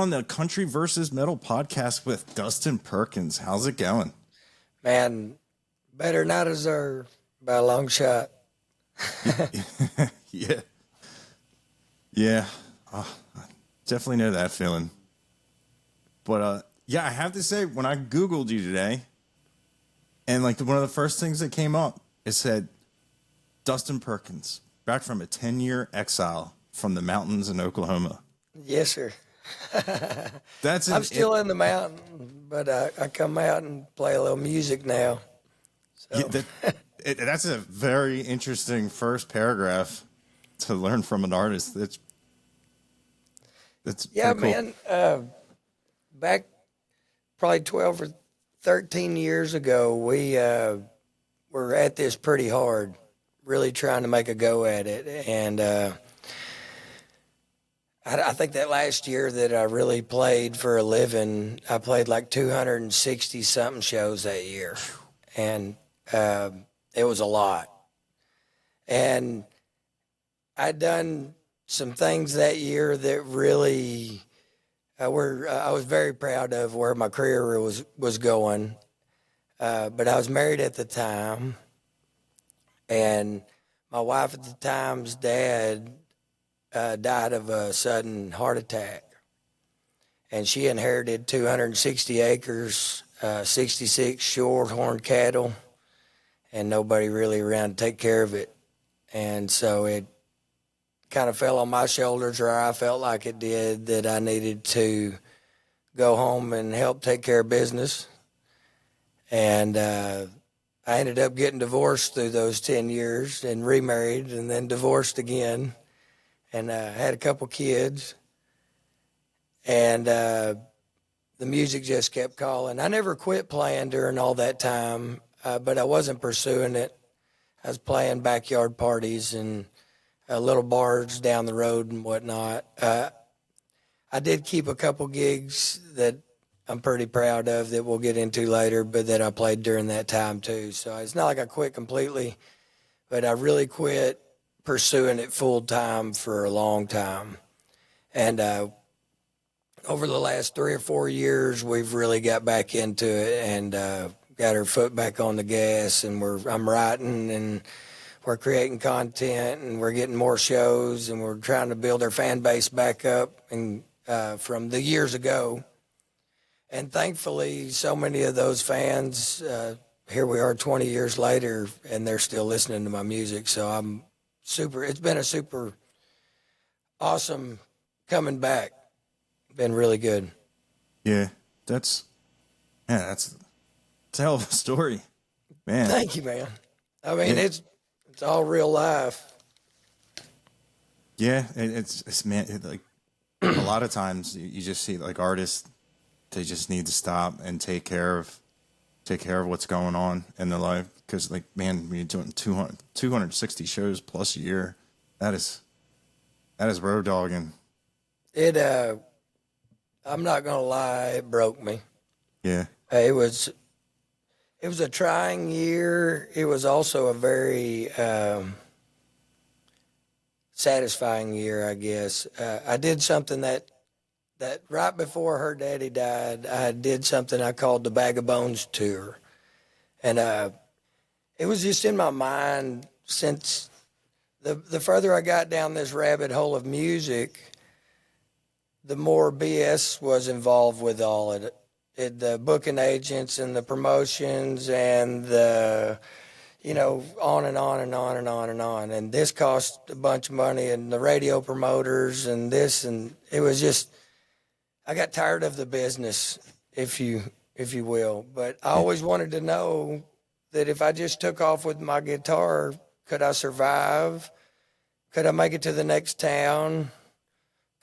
on the Country versus Metal podcast with Dustin Perkins. How's it going? Man, better than I deserve by a long shot. Yeah. Yeah. I definitely know that feeling. But, yeah, I have to say, when I Googled you today, and like one of the first things that came up, it said, Dustin Perkins, back from a 10-year exile from the mountains in Oklahoma. Yes, sir. That's I'm still in the mountain, but I come out and play a little music now. So. Yeah, that's a very interesting first paragraph to learn from an artist. That's yeah, pretty cool. Man. Back probably 12 or 13 years ago, we were at this pretty hard, really trying to make a go at it. And I think that last year that I really played for a living, I played like 260-something shows that year. And it was a lot. And I'd done some things that year that really I was very proud of where my career was going. But I was married at the time, and my wife at the time's dad died of a sudden heart attack. And she inherited 260 acres, 66 short-horn cattle, and nobody really around to take care of it. And so it kind of fell on my shoulders, or I felt like it did, that I needed to go home and help take care of business. And I ended up getting divorced through those 10 years and remarried and then divorced again, and had a couple kids. And the music just kept calling. I never quit playing during all that time, but I wasn't pursuing it. I was playing backyard parties and little bars down the road and whatnot. I did keep a couple gigs that I'm pretty proud of that we'll get into later, but that I played during that time too. So it's not like I quit completely, but I really quit pursuing it full time for a long time. And over the last 3 or 4 years, we've really got back into it and got our foot back on the gas, and I'm writing and we're creating content, and we're getting more shows, and we're trying to build our fan base back up and from the years ago. And thankfully, so many of those fans, here we are 20 years later, and they're still listening to my music. So I'm it's been a super awesome coming back. Been really good. Yeah, that's a hell of a story, man. Thank you, man. I mean, it's all real life. Yeah, it's man. Like a lot of times, you just see like artists, they just need to stop and take care of what's going on in their life. Because like, man, when you're doing 260 shows plus a year, that is road dogging. I'm not gonna lie, it broke me. Yeah. It was a trying year. It was also a very satisfying year, I guess. I did something that right before her daddy died, I did something I called the Bag of Bones Tour. And it was just in my mind since the further I got down this rabbit hole of music, the more BS was involved with all of it. The booking agents and the promotions and the, on and on and on and on and on. And this cost a bunch of money, and the radio promoters and this, and it was just, I got tired of the business, if you will. But I always wanted to know that if I just took off with my guitar, could I survive? Could I make it to the next town?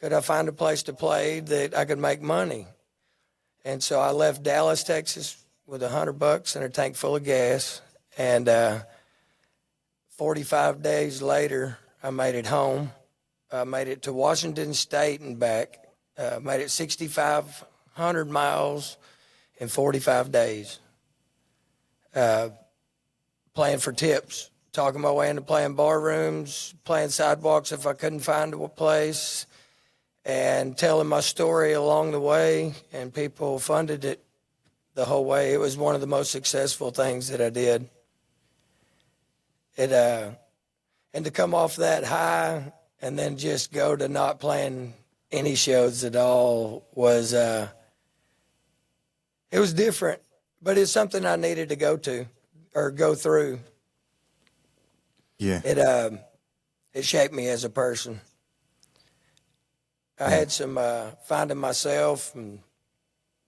Could I find a place to play that I could make money? And so I left Dallas, Texas with $100 and a tank full of gas. And 45 days later, I made it home. I made it to Washington State and back. Made it 6,500 miles in 45 days. Playing for tips, talking my way into playing bar rooms, playing sidewalks if I couldn't find a place. and telling my story along the way, and people funded it the whole way. It was one of the most successful things that I did. And to come off that high and then just go to not playing any shows at all was, it was different, but it's something I needed to go to or go through. Yeah. It shaped me as a person. I had some finding myself and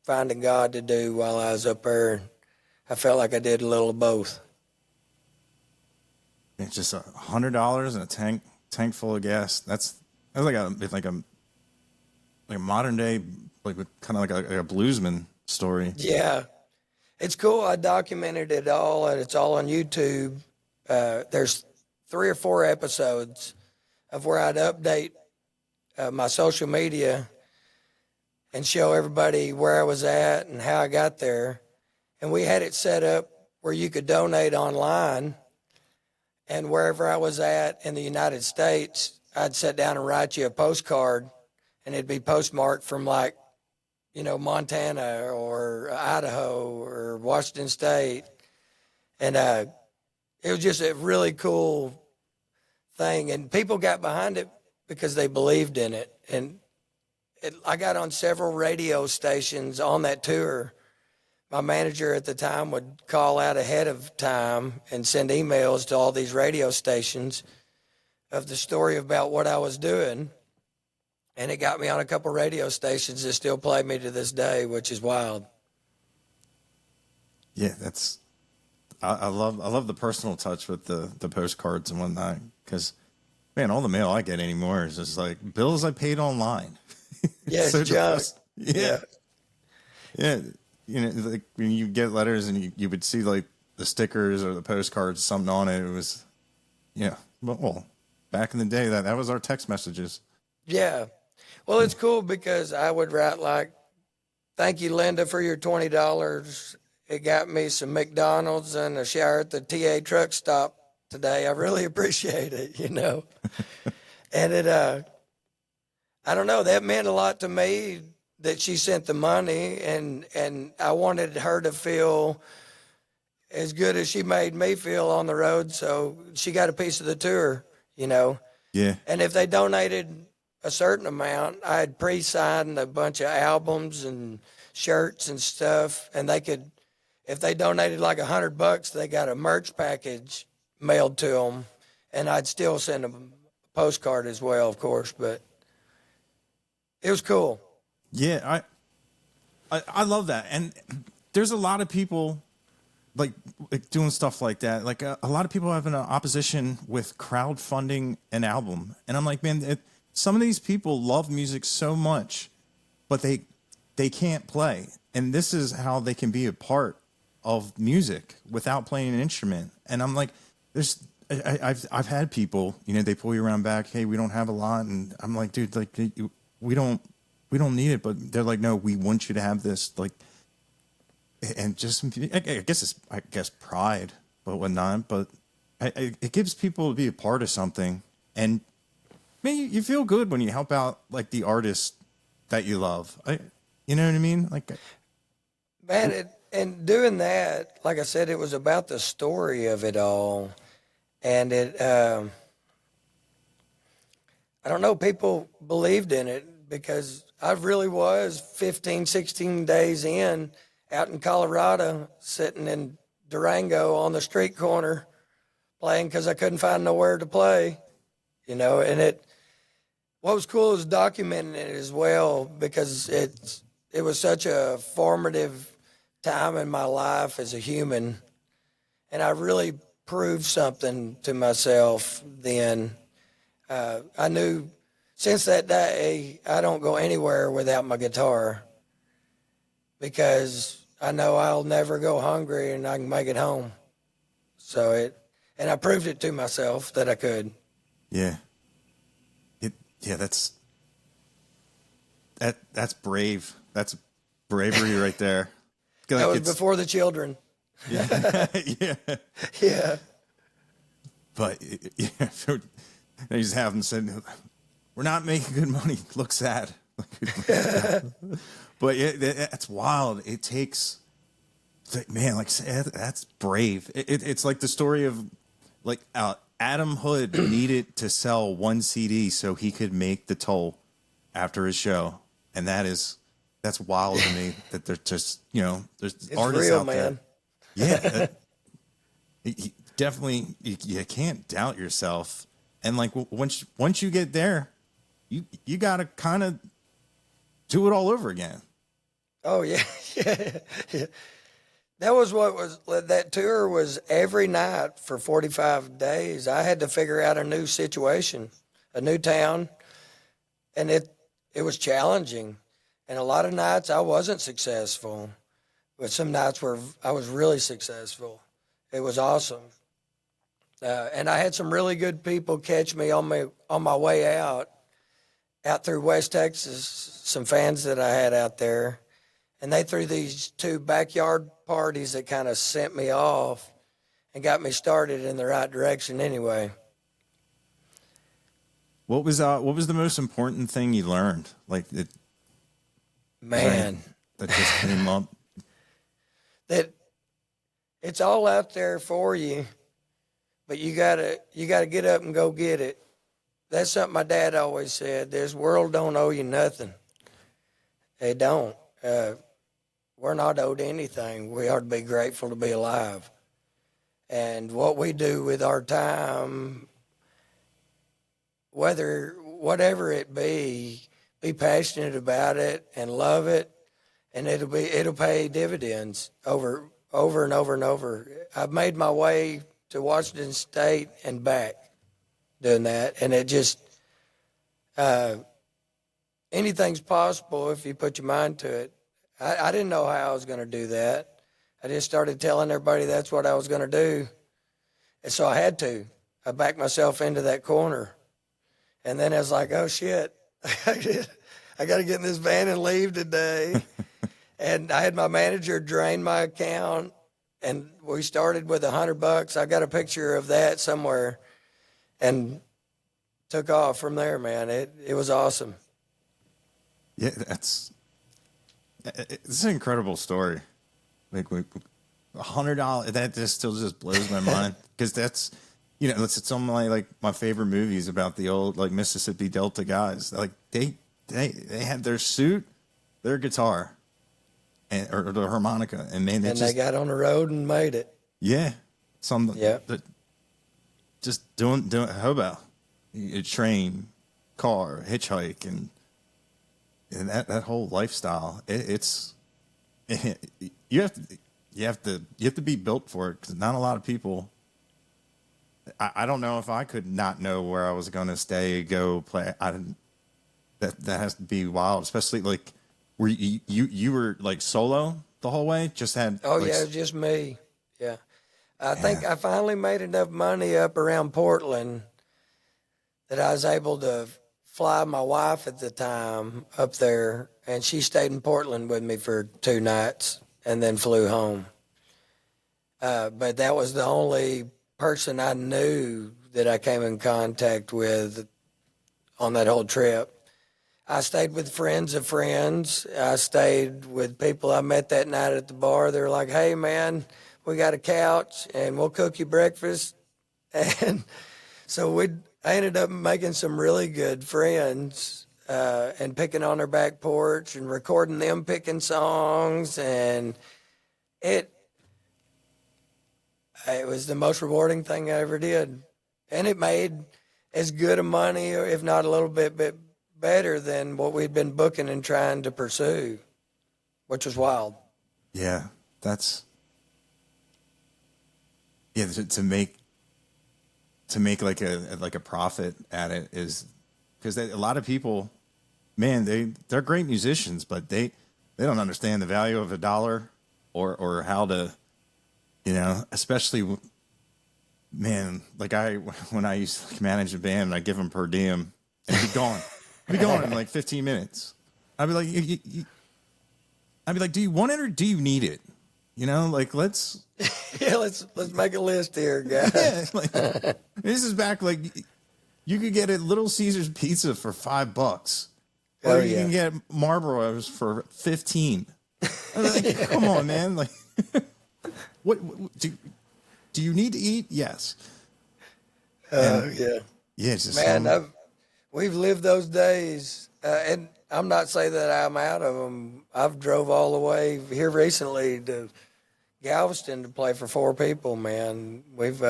finding God to do while I was up there. I felt like I did a little of both. It's just $100 and a tank full of gas. That's like a modern day, like kind of like a bluesman story. Yeah, it's cool. I documented it all, and it's all on YouTube. There's 3 or 4 episodes of where I'd update my social media and show everybody where I was at and how I got there. And we had it set up where you could donate online. And wherever I was at in the United States, I'd sit down and write you a postcard, and it'd be postmarked from like, Montana or Idaho or Washington State. And it was just a really cool thing. And people got behind it because they believed in it. And I got on several radio stations on that tour. My manager at the time would call out ahead of time and send emails to all these radio stations of the story about what I was doing. And it got me on a couple radio stations that still play me to this day, which is wild. Yeah, I love the personal touch with the postcards and whatnot, because, man, all the mail I get anymore is just like bills I paid online. Yeah, so it's junk. Yeah. Like when you get letters and you would see like the stickers or the postcards, something on it. It was, well, back in the day, that was our text messages. Yeah. Well, it's cool because I would write like, "Thank you, Linda, for your $20. It got me some McDonald's and a shower at the TA truck stop today. I really appreciate it, And it, I don't know, that meant a lot to me that she sent the money, and I wanted her to feel as good as she made me feel on the road. So she got a piece of the tour, Yeah. And if they donated a certain amount, I had pre-signed a bunch of albums and shirts and stuff. And they could, if they donated like $100, they got a merch package mailed to them. And I'd still send them a postcard as well, of course, but it was cool. Yeah, I love that. And there's a lot of people like doing stuff like that. Like a lot of people have an opposition with crowdfunding an album. And I'm like, man, some of these people love music so much, but they can't play. And this is how they can be a part of music without playing an instrument. And I'm like, I've had people, they pull you around back. Hey, we don't have a lot. And I'm like, dude, like we don't need it, but they're like, no, we want you to have this, like, and just, I guess pride, but whatnot, but it gives people to be a part of something. And man, you feel good when you help out like the artist that you love. You know what I mean? Like, man, and doing that, like I said, it was about the story of it all. And I don't know, people believed in it because I really was 15, 16 days in, out in Colorado, sitting in Durango on the street corner playing because I couldn't find nowhere to play, and what was cool is documenting it as well, because it was such a formative time in my life as a human, and I really proved something to myself then. I knew since that day, I don't go anywhere without my guitar, because I know I'll never go hungry and I can make it home. And I proved it to myself that I could. Yeah. That's brave. That's bravery right there. That was before the children. Yeah. Yeah. Yeah. But you just have them sitting. we're not making good money. Look sad. But that's wild. It takes, man, like that's brave. It's like the story of like Adam Hood needed to sell one CD so he could make the toll after his show, and that's wild to me that there's just there's It's artists real, out man. there. Yeah, definitely you can't doubt yourself, and like once you get there, you got to kind of do it all over again. Oh yeah, yeah. That was that tour was every night for 45 days. I had to figure out a new situation, a new town, and it was challenging. And a lot of nights I wasn't successful, but some nights where I was really successful. It was awesome. And I had some really good people catch me on my way out through West Texas, some fans that I had out there. And they threw these 2 backyard parties that kind of sent me off and got me started in the right direction anyway. What was the most important thing you learned? Like Man, that just came up. That it's all out there for you, but you gotta get up and go get it. That's something my dad always said. This world don't owe you nothing. They don't. We're not owed anything. We ought to be grateful to be alive. And what we do with our time, whatever it be passionate about it and love it, and it'll pay dividends over and over and over. I've made my way to Washington State and back doing that, and it just anything's possible if you put your mind to it. I didn't know how I was going to do that. I just started telling everybody that's what I was going to do. And so I had to. I backed myself into that corner. And then I was like, oh, shit. I got to get in this van and leave today. And I had my manager drain my account. And we started with $100. I got a picture of that somewhere. And took off from there, man. It was awesome. Yeah, it's an incredible story. Like $100, that still just blows my mind because that's, it's some of my favorite movies about the old like Mississippi Delta guys. Like they had their suit, their guitar, or the harmonica, and they got on the road and made it. Yeah, just doing hobo, a train, car, hitchhike, and that whole lifestyle. You have to be built for it because not a lot of people. I don't know if I could not know where I was going to stay, go play. That has to be wild, especially like were you were like solo the whole way, just had. Oh yeah, just me. Yeah, I think I finally made enough money up around Portland that I was able to fly my wife at the time up there, and she stayed in Portland with me for 2 nights and then flew home. But that was the only person I knew that I came in contact with on that whole trip. I stayed with friends of friends. I stayed with people I met that night at the bar. They were like, hey, man, we got a couch and we'll cook you breakfast. And so I ended up making some really good friends and picking on their back porch and recording them picking songs. And it was the most rewarding thing I ever did. And it made as good of money, or if not a little bit better than what we'd been booking and trying to pursue, which was wild. Yeah, to make like a profit at it is because a lot of people, man, they're great musicians, but they don't understand the value of a dollar or how to, especially, man, like when I used to manage a band and I give them per diem and it'd be gone. I'd be gone in like 15 minutes. I'd be like, do you want it or do you need it? Like let's let's make a list here, guys. Yeah, like this is back like You could get a Little Caesars pizza for $5, or Oh, you yeah. can get Marlboros for 15. I was like, come on, man! Like, what do you need to eat? Yes. Yeah. Yeah, it's just Man, we've lived those days, and I'm not saying that I'm out of them. I've drove all the way here recently to Galveston to play for 4 people. Man, we've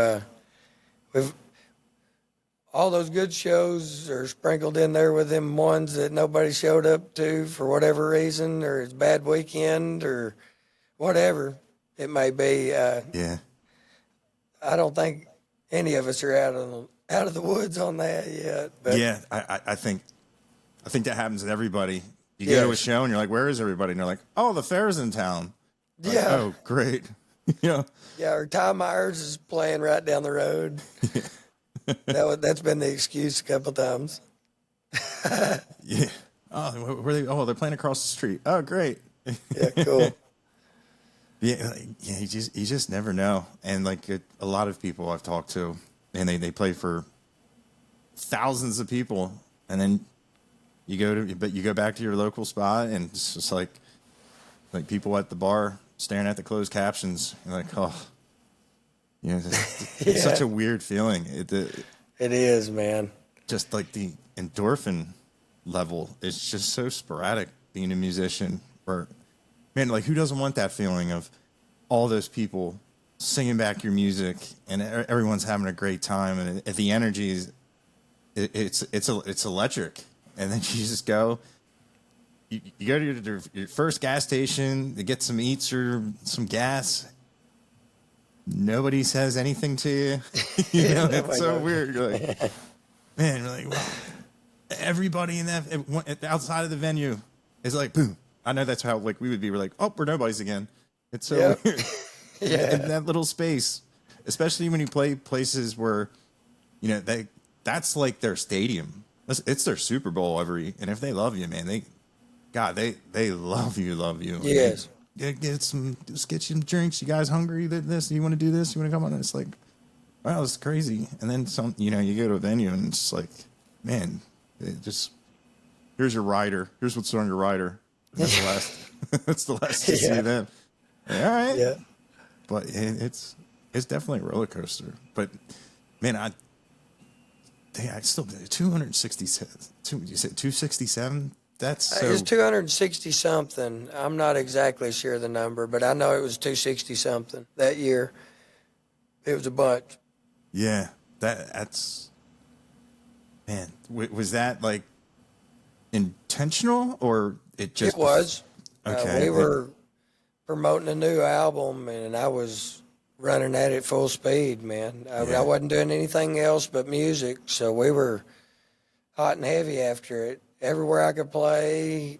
all those good shows are sprinkled in there with them ones that nobody showed up to for whatever reason, or it's a bad weekend, or whatever it may be. yeah. I don't think any of us are out of the woods on that yet. But Yeah, I think that happens to everybody. You go to a Yes. show and you're like, "Where is everybody?" And they're like, "Oh, the fair's in town." Like, Yeah. oh, great. You know. yeah, or Ty Myers is playing right down the road. That's been the excuse a couple times. Yeah. Oh, where they? Oh, they're playing across the street. Oh, great. Yeah, cool. Yeah, yeah. You just never know. And like a lot of people I've talked to, and they play for thousands of people, and then you go back to your local spot, and it's just like people at the bar staring at the closed captions. You're like, oh, you know, it's such a weird feeling. It is, man. Just like the endorphin level, it's just so sporadic being a musician. Where, man, like who doesn't want that feeling of all those people singing back your music and everyone's having a great time, and the energy is it's electric. And then you just go. You go to your first gas station to get some eats or some gas. Nobody says anything to you. You know, it's so weird. You're like, man, you're like, wow. Everybody in that outside of the venue is like, boom. I know that's how like we would be. We're like, oh, we're nobodies again. It's so weird. Yeah. In that little space, especially when you play places where, you know, that's like their stadium. It's their Super Bowl and if they love you, man, they love you. Yes. Get some drinks. You guys hungry? This, you want to do this? You want to come on? And it's like, wow, it's crazy. And then some, you know, you go to a venue and it's like, man, here's your rider. Here's what's on your rider. And that's the last. That's the last you see them. All right. Yeah. But it's definitely a roller coaster. But man, I still 267. You said 267. That's so. It's 260 something. I'm not exactly sure the number, but I know it was 260 something that year. It was a bunch. Yeah, that's. Man, was that like intentional or it just? It was. Okay. We were promoting a new album, and I was running at it full speed, man. I wasn't doing anything else but music, so we were hot and heavy after it. Everywhere I could play,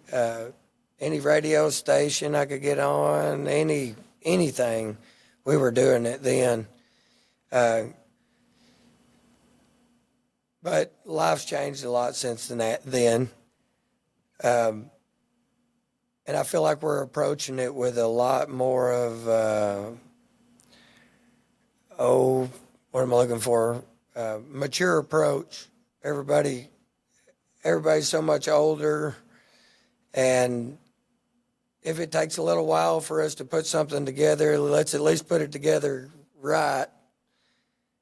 any radio station I could get on, anything, we were doing it then. But life's changed a lot since then. And I feel like we're approaching it with a lot more of, what am I looking for? Mature approach. Everybody's so much older, and if it takes a little while for us to put something together, let's at least put it together right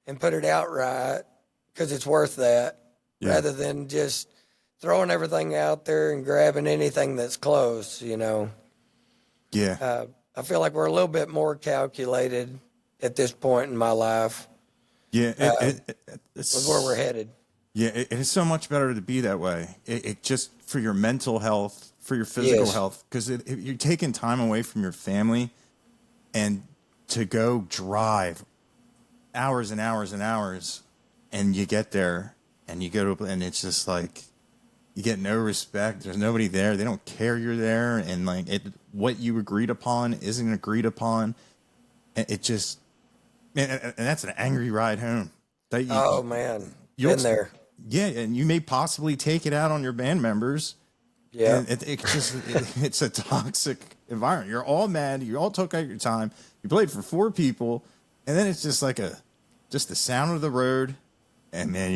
and put it out right, because it's worth that, rather than just throwing everything out there and grabbing anything that's close, you know. Yeah. I feel like we're a little bit more calculated at this point in my life. Yeah. With where we're headed. Yeah, it is so much better to be that way. It just for your mental health, for your physical health, because you're taking time away from your family, and to go drive hours and hours and hours, and you get there and you go to, and it's just like you get no respect. There's nobody there. They don't care you're there, and like what you agreed upon isn't agreed upon. And it just, and that's an angry ride home. Oh man, been there. Yeah, and you may possibly take it out on your band members. Yeah, and it's a toxic environment. You're all mad. You all took out your time. You played for 4 people, and then it's just like just the sound of the road, and man,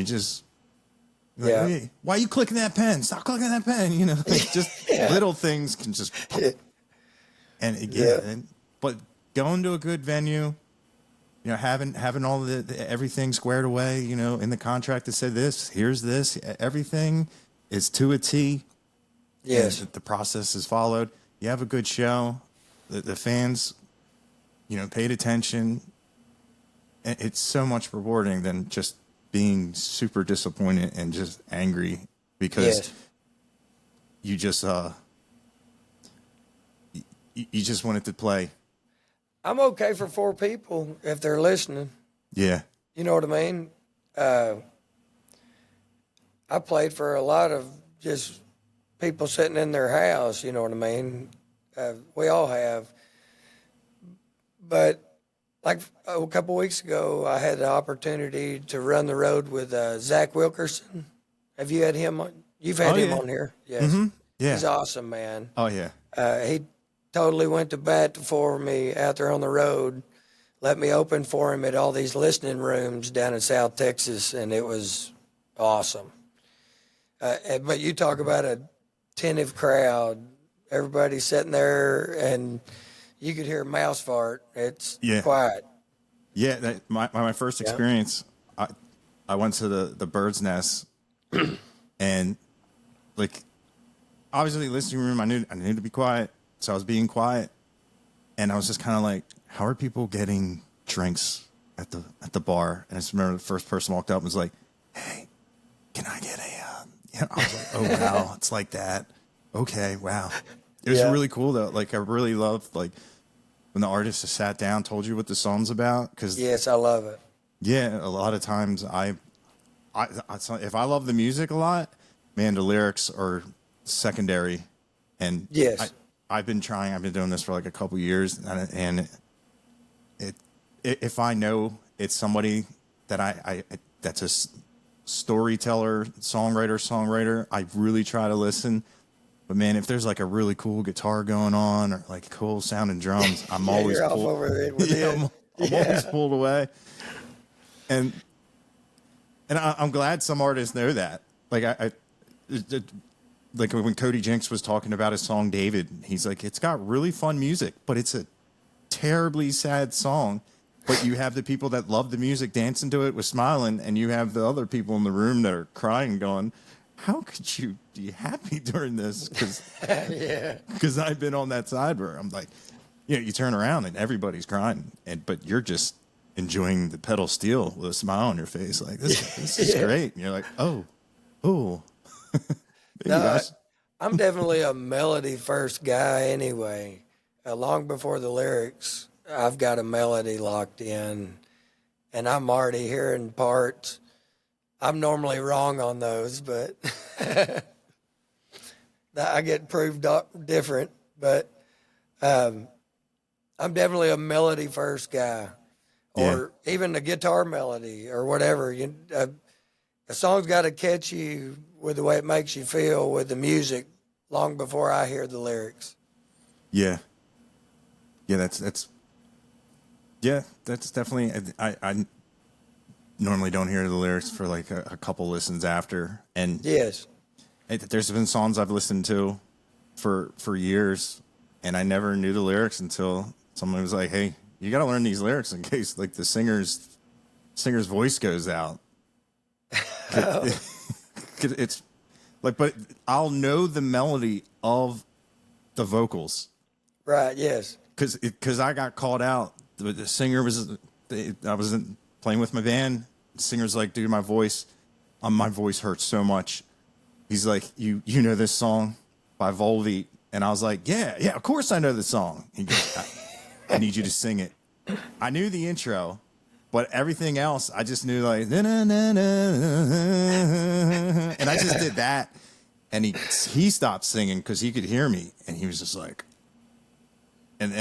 Like, Yeah. hey, why are you clicking that pen? Stop clicking that pen. You know, like just little things can just, but going to a good venue, you know, having all everything squared away, you know, in the contract that said this, here's this, everything is to a T. Yes. The process is followed. You have a good show. The fans, you know, paid attention. It's so much rewarding than just being super disappointed and just angry because you just you just wanted to play. I'm okay for 4 people if they're listening. Yeah. You know what I mean? I played for a lot of just people sitting in their house, you know what I mean? We all have. But like a couple weeks ago, I had the opportunity to run the road with Zach Wilkerson. Have you had him on? You've had him on here? Yes. Mm-hmm. Yeah. He's awesome, man. Oh, yeah. He totally went to bat for me out there on the road, let me open for him at all these listening rooms down in South Texas, and it was awesome. But you talk about a attentive crowd, everybody sitting there, and you could hear a mouse fart. It's quiet. Yeah, my first experience, I went to the Bird's Nest, and like obviously listening room, I knew to be quiet, so I was being quiet, and I was just kind of like, how are people getting drinks at the bar? And I just remember the first person walked up and was like, hey, can I get a? You know, I was like, oh wow, it's like that. Okay, wow. It was really cool though. Like I really loved like when the artist just sat down, told you what the song's about. Cause yes, I love it. Yeah, a lot of times if I love the music a lot, man, the lyrics are secondary. And yes, I've been doing this for like a couple years, and if I know it's somebody that that's a storyteller, songwriter, I really try to listen. But man, if there's like a really cool guitar going on or like cool sounding drums, I'm always you're pulled. off over it with I'm always pulled away. And I'm glad some artists know that. Like like when Cody Jinks was talking about his song David, he's like, it's got really fun music, but it's a terribly sad song. But you have the people that love the music dancing to it with smiling, and you have the other people in the room that are crying going, how could you be happy during this? Because I've been on that side where I'm like, you know, you turn around and everybody's crying, but you're just enjoying the pedal steel with a smile on your face. Like, this is great. And you're like, oh. No, I'm definitely a melody first guy anyway. Long before the lyrics, I've got a melody locked in, and I'm already hearing parts. I'm normally wrong on those, but I get proved different. But I'm definitely a melody first guy, or even a guitar melody or whatever. A song's got to catch you with the way it makes you feel with the music long before I hear the lyrics. Yeah, that's definitely. I normally don't hear the lyrics for like a couple listens after, and yes, there's been songs I've listened to for years, and I never knew the lyrics until someone was like, "Hey, you got to learn these lyrics in case like the singer's voice goes out." It's like, but I'll know the melody of the vocals. Right. Yes. Because I got called out. The singer I was playing with my band. The singer's like, dude, my voice hurts so much. He's like, you know this song by Volbeat? And I was like, yeah, of course I know the song. He goes, I need you to sing it. I knew the intro, but everything else, I just knew like, na, na, na, na, and I just did that. And he stopped singing because he could hear me, and he was just like, and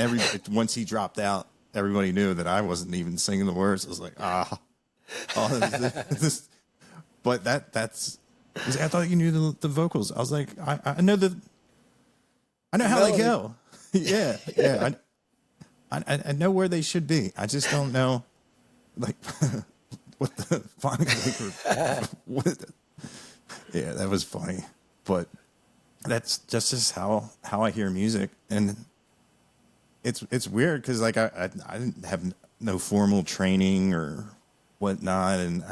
once he dropped out, everybody knew that I wasn't even singing the words. I was like, this. But that's. I thought you knew the vocals. I was like, I know how they go. yeah. I know where they should be. I just don't know, like, what the Yeah, that was funny. But that's just how I hear music. And it's weird because like I didn't have no formal training or whatnot, and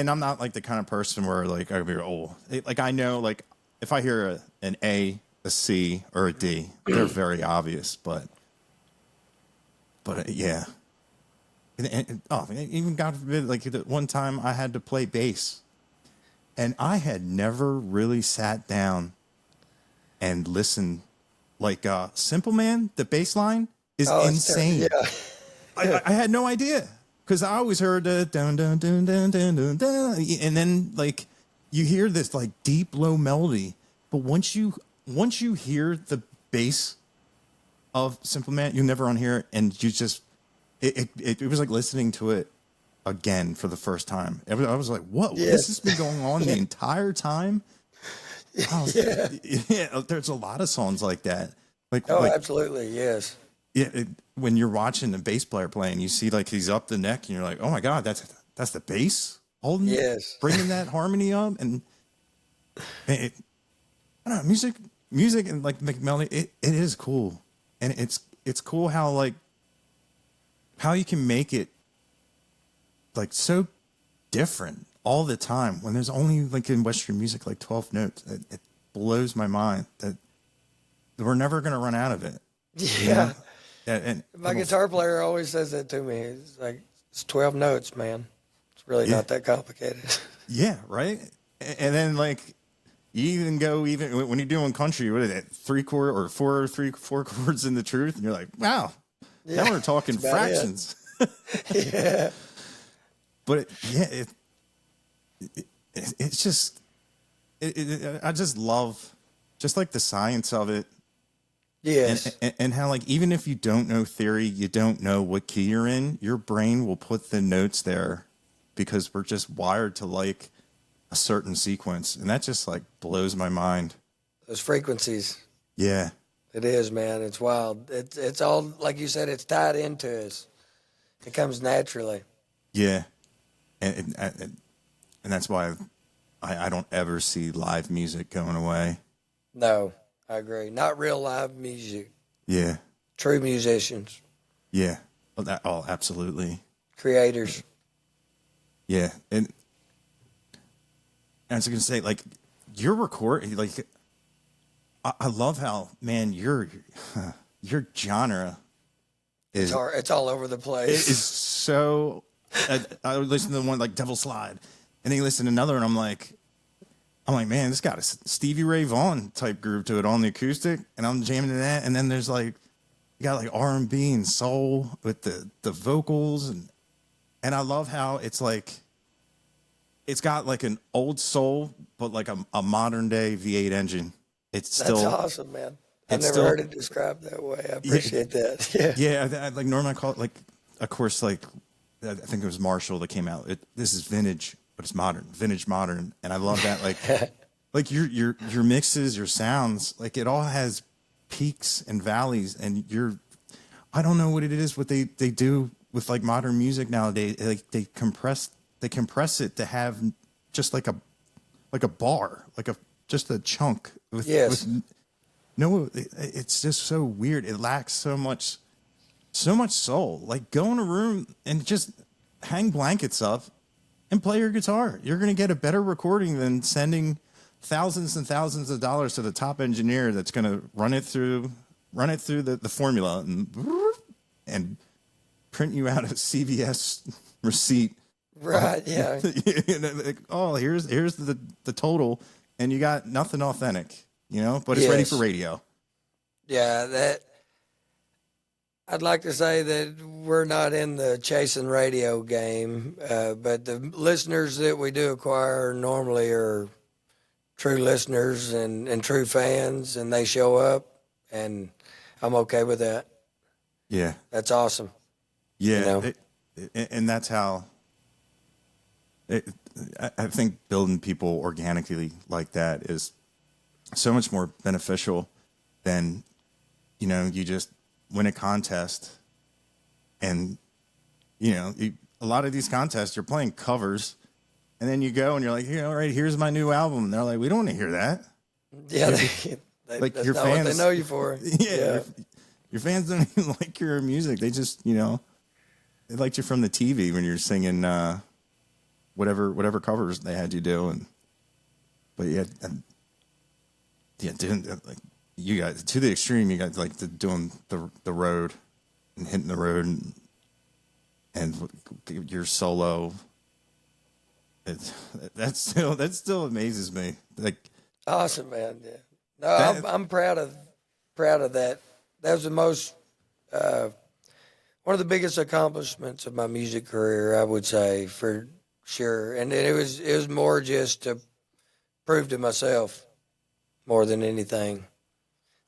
I'm not like the kind of person where like I'd be like I know like if I hear an A, a C, or a D, they're very obvious, but yeah. Even God forbid, like one time I had to play bass, and I had never really sat down and listened. Like Simple Man, the bass line is insane. I had no idea because I always heard the dun dun dun dun dun dun dun, and then like you hear this like deep low melody, but once you hear the bass of Simple Man, you never unhear it, and you just it was like listening to it again for the first time. I was like, "What? This has been going on the entire time." There's a lot of songs like that. Like, absolutely, yes. Yeah, when you're watching the bass player playing, you see like he's up the neck, and you're like, "Oh my god, that's the bass holding, bringing that harmony up." And I don't know, music, and like melody, it is cool, and it's cool how like how you can make it like so different all the time when there's only like in Western music like 12 notes. It blows my mind that we're never going to run out of it. Yeah. And my guitar player always says that to me. It's like, it's 12 notes, man. It's really not that complicated. Yeah, right? And then like you even go when you're doing country, what is it, 3 chord or 4 chords in the truth, and you're like, wow, now we're talking fractions. Yeah. But it's just I just love just like the science of it. Yes. And how like even if you don't know theory, you don't know what key you're in, your brain will put the notes there because we're just wired to like a certain sequence, and that just like blows my mind. Those frequencies. Yeah. It is, man. It's wild. It's all, like you said, it's tied into us. It comes naturally. Yeah. And that's why I don't ever see live music going away. No, I agree. Not real live music. Yeah. True musicians. Yeah. Oh, absolutely. Creators. Yeah. And I was going to say, like, your record, like, I love how, man, your genre is... It's all over the place. It is so... I would listen to the one like Devil Slide, and then you listen to another, and I'm like, man, this got a Stevie Ray Vaughan type groove to it on the acoustic, and I'm jamming to that. And then there's like, you got like R&B and soul with the vocals, and I love how it's like, it's got like an old soul, but like a modern day V8 engine. That's awesome, man. I've never heard it described that way. I appreciate that. Yeah. Yeah. I like normally I call it like, of course, like I think it was Marshall that came out. This is vintage, but it's modern, vintage modern, and I love that. Like, like your mixes, your sounds, like it all has peaks and valleys, and I don't know what it is, what they do with like modern music nowadays. Like they compress it to have just like a bar, like just a chunk with no, it's just so weird. It lacks so much soul. Like go in a room and just hang blankets up and play your guitar. You're going to get a better recording than sending thousands and thousands of dollars to the top engineer that's going to run it through the formula and print you out a CVS receipt. Right. Yeah. Like, oh, here's the total, and you got nothing authentic, but it's ready for radio. Yeah. I'd like to say that we're not in the chasing radio game, but the listeners that we do acquire normally are true listeners and true fans, and they show up, and I'm okay with that. Yeah. That's awesome. Yeah. And that's how I think building people organically like that is so much more beneficial than, you just win a contest and, a lot of these contests, you're playing covers And then you go and you're like, all right, here's my new album. And they're like, we don't want to hear that. Yeah, Like that's your not fans, what they know you for. Yeah. Your fans don't even like your music. They just, they liked you from the TV when you're singing whatever covers they had you do. But doing like you guys to the extreme. You guys like doing the road and hitting the road and your solo. That still amazes me. Like awesome, man. Yeah. No, I'm proud of that. That was the most one of the biggest accomplishments of my music career, I would say, for sure. And it was more just to prove to myself more than anything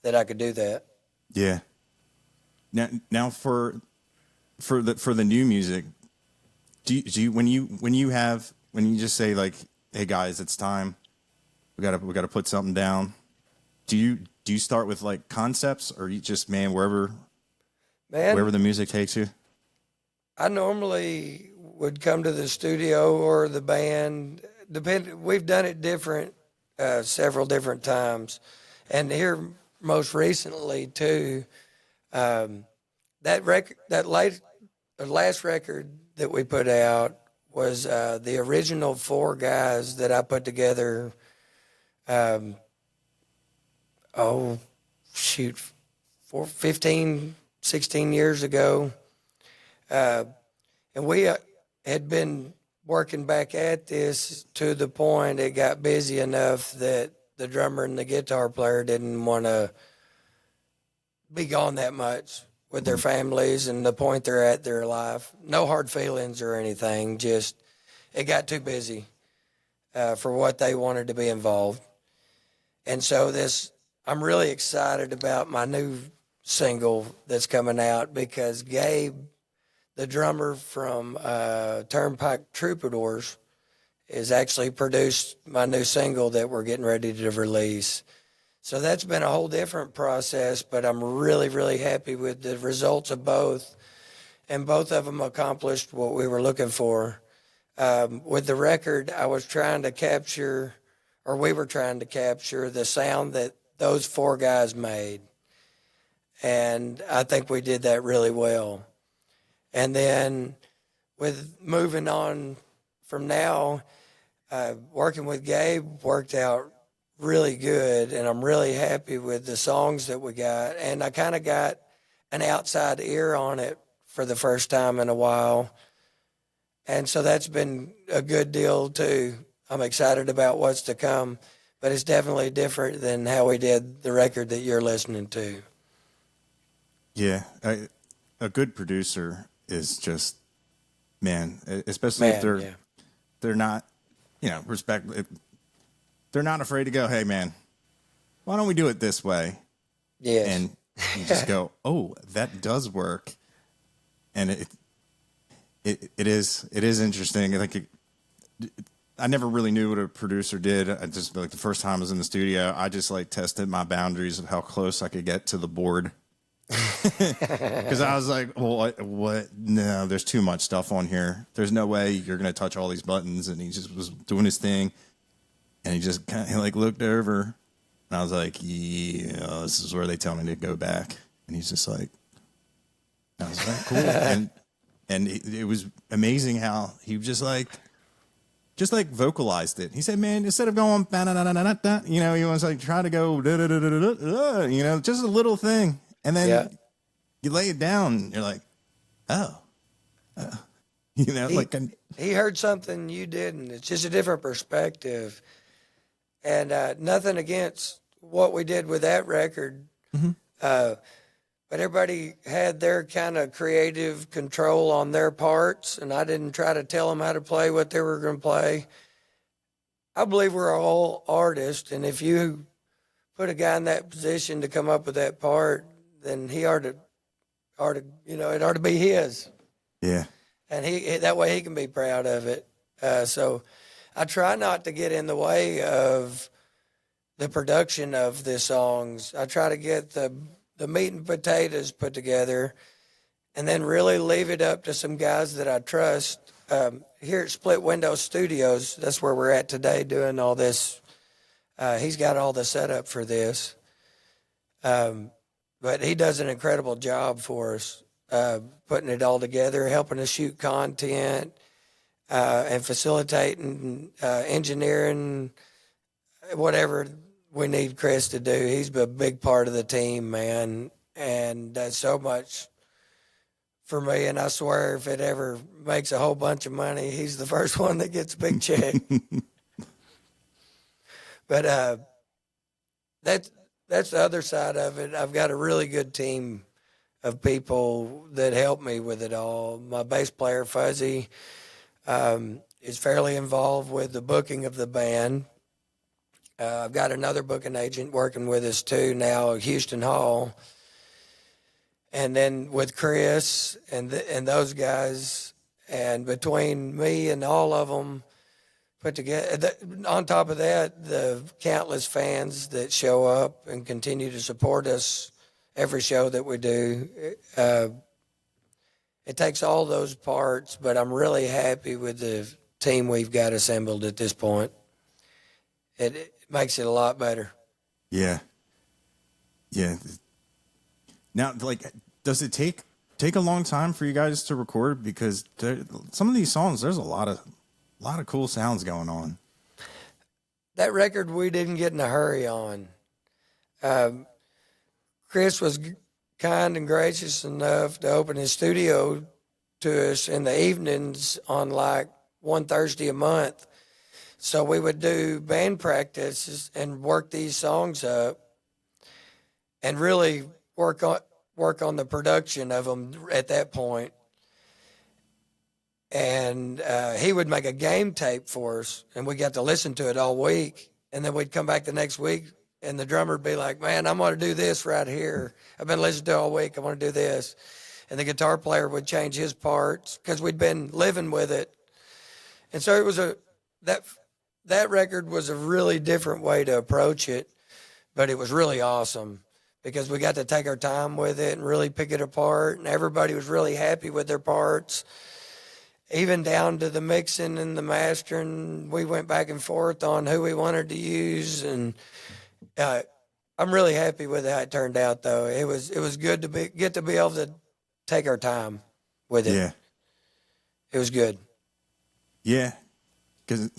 that I could do that. Yeah. Now for the new music, do you when you just say like, hey guys, it's time, we gotta put something down. Do you start with like concepts, or you just wherever the music takes you? I normally would come to the studio or the band. We've done it different, several different times, and here most recently too. The last record that we put out was the original 4 guys that I put together. 15, 16 years ago. And we had been working back at this to the point it got busy enough that the drummer and the guitar player didn't want to be gone that much with their families and the point they're at their life. No hard feelings or anything, just it got too busy for what they wanted to be involved. And so I'm really excited about my new single that's coming out because Gabe, the drummer from Turnpike Troubadours, has actually produced my new single that we're getting ready to release. So that's been a whole different process, but I'm really, really happy with the results of both. And both of them accomplished what we were looking for. With the record, we were trying to capture the sound that those 4 guys made. And I think we did that really well. And then with moving on from now, working with Gabe worked out really good, and I'm really happy with the songs that we got. And I kind of got an outside ear on it for the first time in a while. And so that's been a good deal too. I'm excited about what's to come, but it's definitely different than how we did the record that you're listening to. Yeah, a good producer is just, especially if they're not, respect. They're not afraid to go, hey man, why don't we do it this way? Yes. And you just go, oh, that does work. And it is interesting. Like I never really knew what a producer did. I just like the first time I was in the studio, I just like tested my boundaries of how close I could get to the board. Because I was like, well, what? No, there's too much stuff on here. There's no way you're going to touch all these buttons. And he just was doing his thing. And he just kind of like looked over. And I was like, yeah, this is where they tell me to go back. And he's just like, I was like, cool. And it was amazing how he just like vocalized it. He said, man, instead of going, he was like, try to go, just a little thing. And then you lay it down, and you're like, he heard something you didn't. It's just a different perspective. And nothing against what we did with that record. Mm-hmm. But everybody had their kind of creative control on their parts, and I didn't try to tell them how to play what they were going to play. I believe we're all artists, and if you put a guy in that position to come up with that part, then it ought to be his. Yeah. And that way he can be proud of it. So I try not to get in the way of the production of the songs. I try to get the meat and potatoes put together and then really leave it up to some guys that I trust here at Split Window Studios, that's where we're at today doing all this. He's got all the setup for this. But he does an incredible job for us, putting it all together, helping us shoot content, and facilitating, engineering, whatever we need Chris to do. He's a big part of the team, man, and does so much for me. And I swear if it ever makes a whole bunch of money, he's the first one that gets a big check. But that's the other side of it. I've got a really good team of people that help me with it all. My bass player, Fuzzy, is fairly involved with the booking of the band. I've got another booking agent working with us too now, Houston Hall. And then with Chris and those guys, and between me and all of them put together, on top of that, the countless fans that show up and continue to support us every show that we do. It takes all those parts, but I'm really happy with the team we've got assembled at this point. It makes it a lot better. Yeah. Yeah. Now, like, does it take a long time for you guys to record? Because some of these songs, there's a lot of cool sounds going on. That record we didn't get in a hurry on. Chris was kind and gracious enough to open his studio to us in the evenings on like one Thursday a month. So we would do band practices and work these songs up and really work on the production of them at that point. And he would make a game tape for us, and we got to listen to it all week. And then we'd come back the next week, and the drummer would be like, man, I'm going to do this right here. I've been listening to it all week. I want to do this. And the guitar player would change his parts because we'd been living with it. And so it was that record was a really different way to approach it, but it was really awesome because we got to take our time with it and really pick it apart, and everybody was really happy with their parts, even down to the mixing and the mastering. We went back and forth on who we wanted to use, and I'm really happy with how it turned out, though. It was good to get to be able to take our time with it. Yeah. It was good. Yeah, because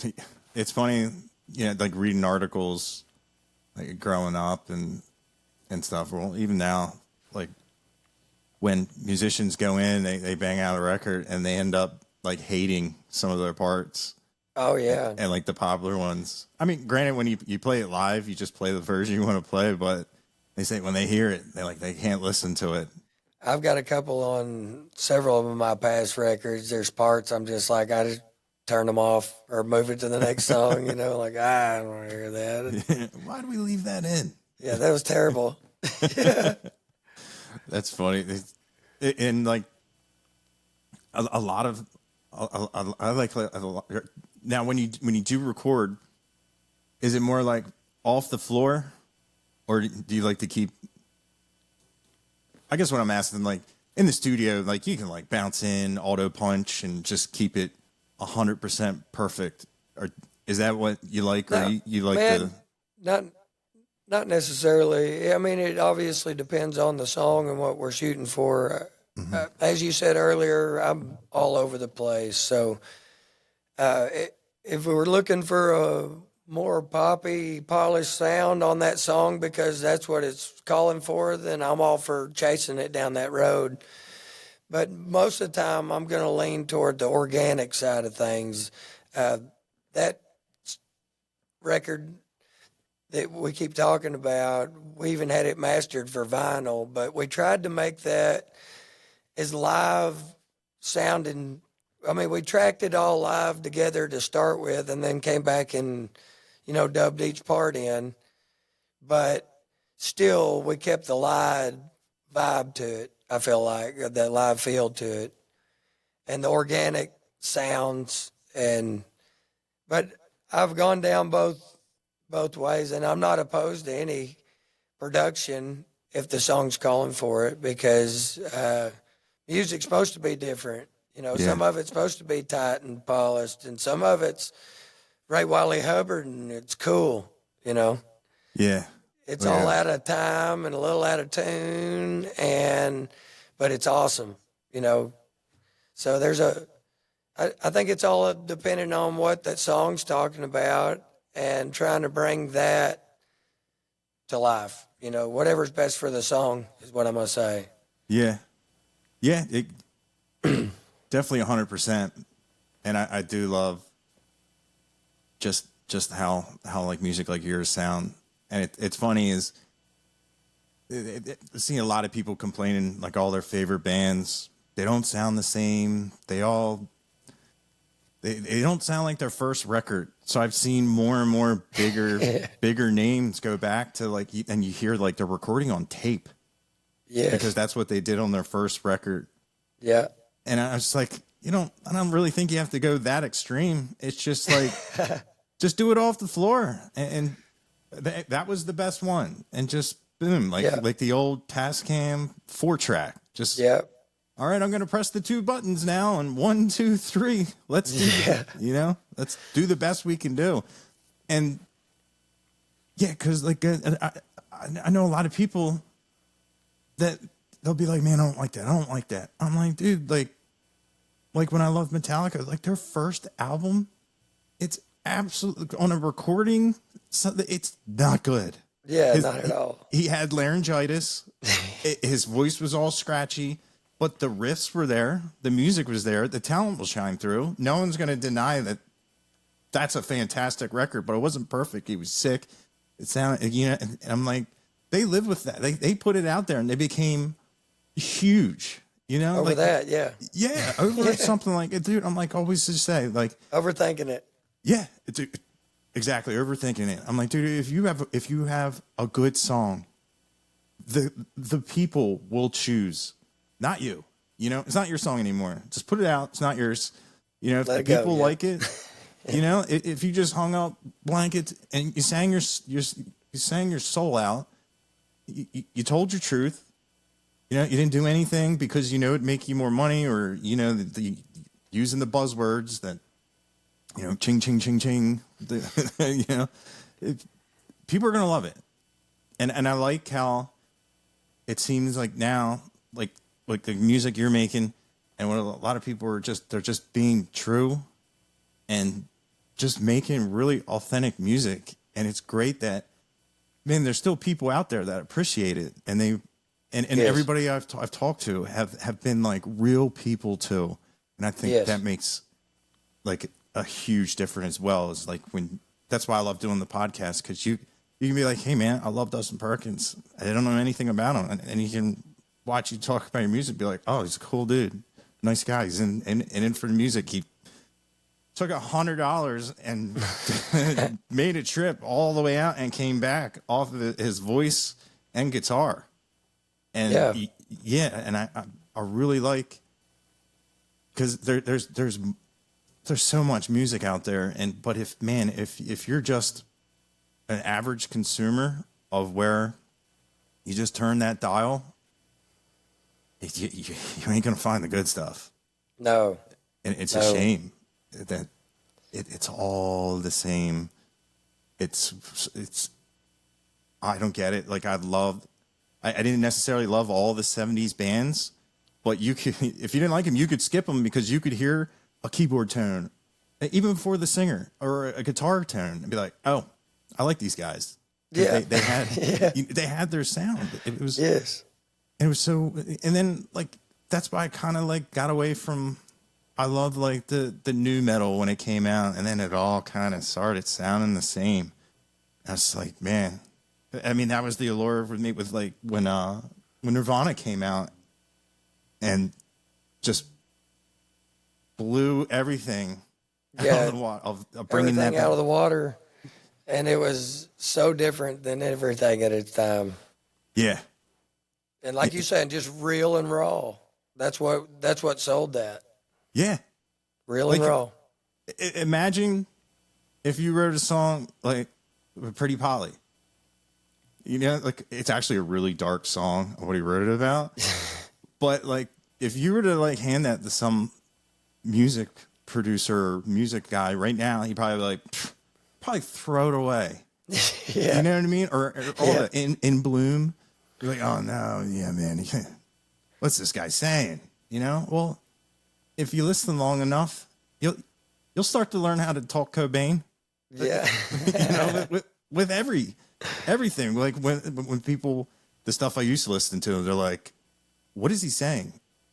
it's funny, you know, like reading articles, like growing up and stuff. Well, even now, like when musicians go in, they bang out a record and they end up like hating some of their parts. Oh yeah. And like the popular ones. I mean, granted, when you play it live, you just play the version you want to play, but they say when they hear it, they can't listen to it. I've got a couple on several of my past records. There's parts I'm just like, I just turn them off or move it to the next song, you know, like, I don't want to hear that. Why do we leave that in? Yeah, that was terrible. That's funny. And like a lot of, I like a lot. Now, when you do record, is it more like off the floor, or do you like to keep? I guess what I'm asking, like in the studio, like you can like bounce in, auto punch, and just keep it 100% perfect. Or is that what you like, or you like the? Not necessarily. I mean, it obviously depends on the song and what we're shooting for. Mm-hmm. As you said earlier, I'm all over the place. So if we were looking for a more poppy, polished sound on that song because that's what it's calling for, then I'm all for chasing it down that road. But most of the time, I'm going to lean toward the organic side of things. That record that we keep talking about, we even had it mastered for vinyl, but we tried to make that as live sounding. I mean, we tracked it all live together to start with and then came back and, you know, dubbed each part in. But still, we kept the live vibe to it, I feel like, that live feel to it. And the organic sounds. But I've gone down both ways, and I'm not opposed to any production if the song's calling for it, because music's supposed to be different. You know, Yeah. some of it's supposed to be tight and polished, and some of it's Ray Wiley Hubbard, and it's cool. You know, Yeah. it's Oh, all yeah. out of time and a little out of tune, but it's awesome. You know, so I think it's all depending on what that song's talking about and trying to bring that to life. You know, whatever's best for the song is what I'm gonna say. Yeah. Yeah. It, definitely 100%. And I do love just how like music like yours sound. And it's funny is seeing a lot of people complaining like all their favorite bands, they don't sound the same. They don't sound like their first record. So I've seen more and more bigger names go back to like, and you hear like they're recording on tape. Yeah, Because that's what they did on their first record. yeah, And I was like, I don't really think you have to go that extreme. It's just like, just do it off the floor. And that was the best one. And just boom, like the old Tascam 4-track. Just, yeah, all right, I'm going to press the 2 buttons now. And 1, 2, 3, let's do it. Let's do the best we can do. And yeah, because like, I know a lot of people that they'll be like, man, I don't like that. I don't like that. I'm like, dude, like when I love Metallica, like their first album, it's absolutely on a recording. So it's not good. yeah, not at all. He had laryngitis. His voice was all scratchy, but the riffs were there. The music was there. The talent will shine through. No one's going to deny that that's a fantastic record, but it wasn't perfect. He was sick. It sounded, and I'm like, they live with that. They put it out there and they became huge, Over like that, yeah. Yeah. Over something like it, dude. I'm like, always just say like, Overthinking it. yeah, it's exactly overthinking it. I'm like, dude, if you have a good song, the people will choose, not you. It's not your song anymore. Just put it out. It's not yours. If Let the it go, people yeah. like it, if you just hung up blankets and you sang your soul out, you told your truth. You didn't do anything because it'd make you more money, or the using the buzzwords that ching ching ching ching. People are gonna love it, and I like how it seems like now, like the music you're making, and what a lot of people they're just being true, and just making really authentic music, and it's great that, man, there's still people out there that appreciate it, and they. And Yes. everybody I've talked to have been like real people too, and I think that makes like a huge difference as well. Is like that's why I love doing the podcast, because you can be like, hey man, I love Dustin Perkins. I don't know anything about him, and you can watch you talk about your music, be like, oh, he's a cool dude, nice guy. He's in for the music. He took $100 and made a trip all the way out and came back off of his voice and guitar. And and I really like, because there's so much music out there, but if you're just an average consumer of where you just turn that dial, you ain't gonna find the good stuff. No, And it's a shame that it's all the same. It's I don't get it. Like I didn't necessarily love all the 70s bands, but you could, if you didn't like them, you could skip them because you could hear a keyboard tone, even before the singer, or a guitar tone, and be like, oh, I like these guys. Yeah. They had they had their sound. It was yes. It was so, and then like that's why I kind of like got away from. I love like the new metal when it came out, and then it all kind of started sounding the same. I was like, man. I mean, that was the allure with me with like when Nirvana came out and just blew everything out of the water, of bringing Everything that back. out of the water, and it was so different than everything at its time. Yeah. And like you said, just real and raw. That's what sold that. Yeah. Real and Like, raw. Imagine if you wrote a song like Pretty Polly. Like it's actually a really dark song of what he wrote it about. But like if you were to like hand that to some music producer, music guy right now, he probably like probably throw it away. Yeah. You know what I mean? Or all the in bloom. You're like, oh no, yeah, man. What's this guy saying? You know? Well, if you listen long enough, you'll start to learn how to talk Cobain. Yeah. You know, with everything. Like when people, the stuff I used to listen to, they're like, what is he saying?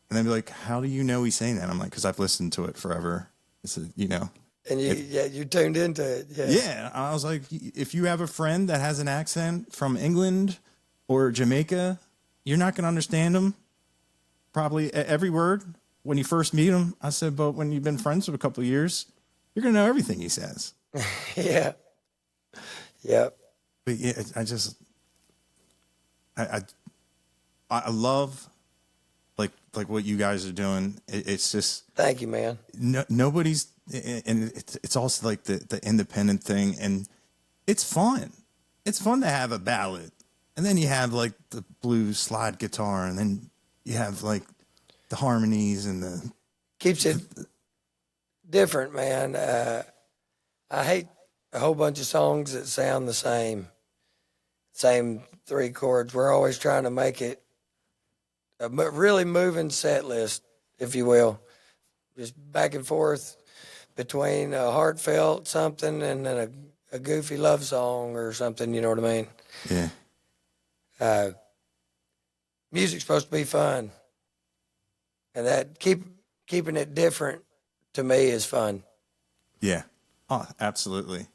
And they'd be like, how do you know he's saying that? I'm like, because I've listened to it forever. It's And you tuned into it. Yeah. Yeah. I was like, if you have a friend that has an accent from England or Jamaica, you're not going to understand him. Probably every word when you first meet him. I said, but when you've been friends for a couple of years, you're going to know everything he says. Yeah. Yep. But yeah, I love like what you guys are doing. It's just, Thank you, man. nobody's, and it's also like the independent thing, and it's fun. It's fun to have a ballad, and then you have like the blues slide guitar, and then you have like the harmonies and the Keeps it different, man. I hate a whole bunch of songs that sound the same 3 chords. We're always trying to make it a really moving set list, if you will, just back and forth between a heartfelt something and then a goofy love song or something. You know what I mean? Yeah. Music's supposed to be fun, and that keeping it different to me is fun. Yeah. Oh, absolutely.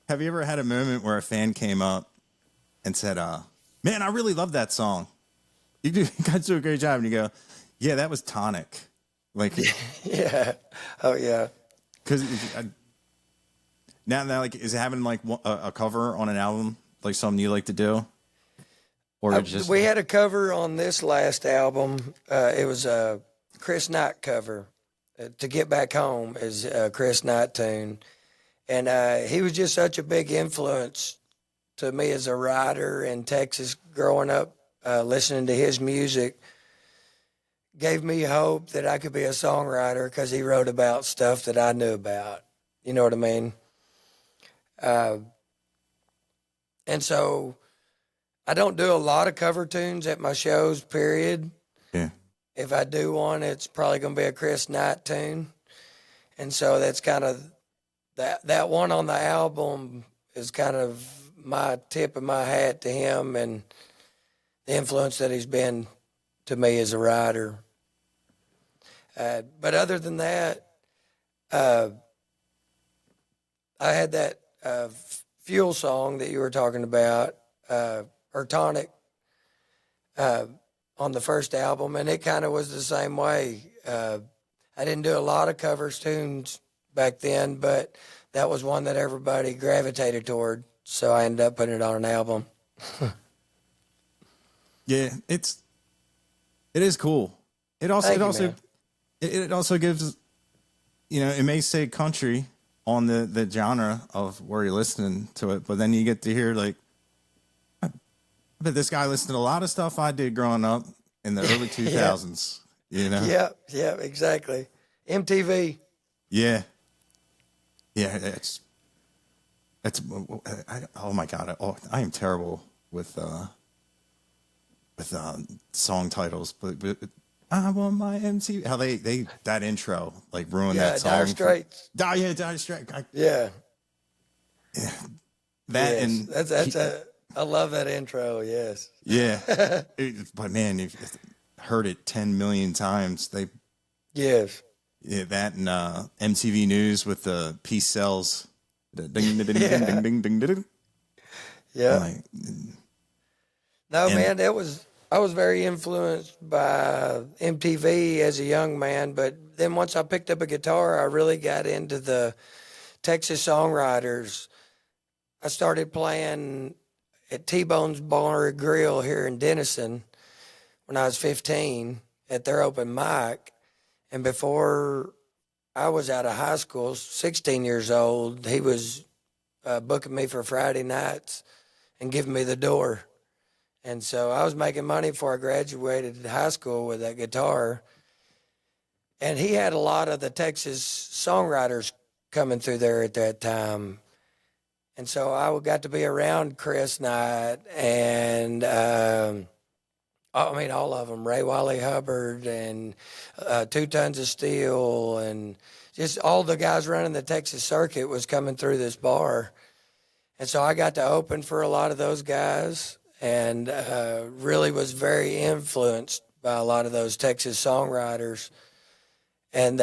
Have you ever had a moment where a fan came up and said, man, I really love that song. You guys do a great job. And you go, yeah, that was Tonic. Like, Yeah. Oh, yeah. because now, like, is it having like a cover on an album, like something you like to do? Or just. We had a cover on this last album. It was a Chris Knight cover. To Get Back Home is a Chris Knight tune. And he was just such a big influence to me as a writer in Texas growing up, listening to his music. Gave me hope that I could be a songwriter because he wrote about stuff that I knew about. You know what I mean? And so I don't do a lot of cover tunes at my shows, period. Yeah. If I do one, it's probably going to be a Chris Knight tune. And so that's kind of, that one on the album is kind of my tip of my hat to him and the influence that he's been to me as a writer. But other than that, I had that Fuel song that you were talking about, or Tonic, on the first album, and it kind of was the same way. I didn't do a lot of covers tunes back then, but that was one that everybody gravitated toward, so I ended up putting it on an album. Yeah, it is cool. It also gives, it may say country on the genre of where you're listening to it, but then you get to hear like, I bet this guy listened to a lot of stuff I did growing up in the early 2000s. Yeah, exactly. MTV. Yeah. Oh my God. I am terrible with song titles, but I want my MC. How they that intro like ruined that song. Dire Straits. Dire Straits. Yeah. That yes. and that's I love that intro. Yes. Yeah. But man, you've heard it 10 million times. Yes. Yeah, that and MTV News with the peace sells. Ding ding ding ding ding ding ding. Yeah. Like, man, I was very influenced by MTV as a young man, but then once I picked up a guitar, I really got into the Texas songwriters. I started playing at T-Bone's Bar and Grill here in Denison when I was 15 at their open mic. And before I was out of high school, 16 years old, he was booking me for Friday nights and giving me the door. And so I was making money before I graduated high school with that guitar. And he had a lot of the Texas songwriters coming through there at that time. And so I got to be around Chris Knight and, all of them, Ray Wiley Hubbard and 2 Tons of Steel, and just all the guys running the Texas circuit was coming through this bar. And so I got to open for a lot of those guys and really was very influenced by a lot of those Texas songwriters. And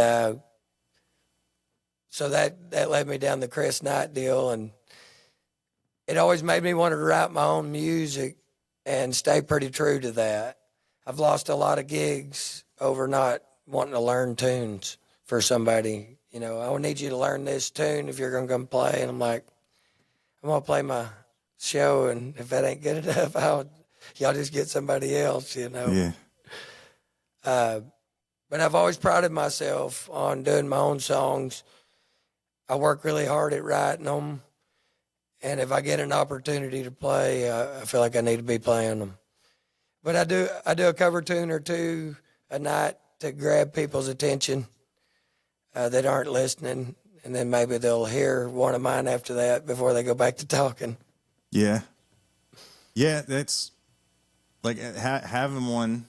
so that led me down the Chris Knight deal. And it always made me want to write my own music and stay pretty true to that. I've lost a lot of gigs over not wanting to learn tunes for somebody. You know, I need you to learn this tune if you're going to come play. And I'm like, I'm going to play my show, and if that ain't good enough, y'all just get somebody else, you know. Yeah. But I've always prided myself on doing my own songs. I work really hard at writing them. And if I get an opportunity to play, I feel like I need to be playing them. But I do a cover tune or two a night to grab people's attention that aren't listening, and then maybe they'll hear one of mine after that before they go back to talking. Yeah. Yeah, that's like having one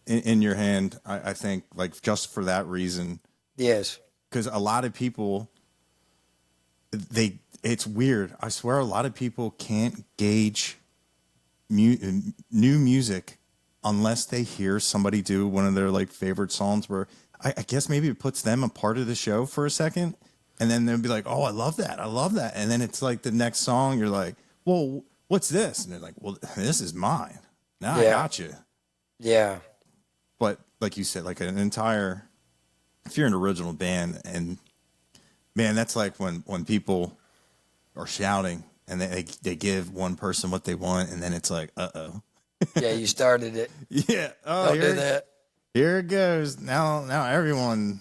in your hand, I think, like just for that reason. Yes. Because a lot of people, it's weird. I swear a lot of people can't gauge new music unless they hear somebody do one of their like favorite songs where I guess maybe it puts them a part of the show for a second, and then they'll be like, oh, I love that. And then it's like the next song, you're like, well, what's this? And they're like, well, this is mine. Now I got you. Yeah. But like you said, like an entire, if you're an original band, and man, that's like when people are shouting and they give one person what they want, and then it's like, uh-oh. Yeah, you started it. Yeah. Oh, Don't do that. Here it goes. Now everyone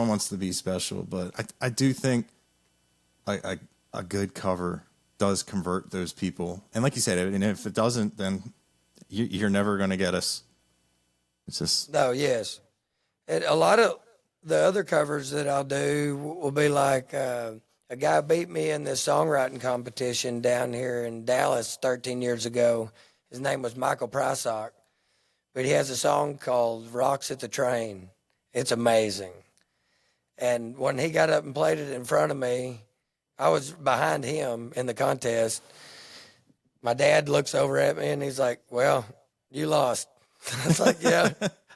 wants to be special, but I do think a good cover does convert those people. And like you said, and if it doesn't, then you're never going to get us. It's just. No, yes. And a lot of the other covers that I'll do will be like a guy beat me in this songwriting competition down here in Dallas 13 years ago. His name was Michael Prysock. But he has a song called Rocks at the Train. It's amazing. And when he got up and played it in front of me, I was behind him in the contest. My dad looks over at me and he's like, well, you lost. I was like, yeah,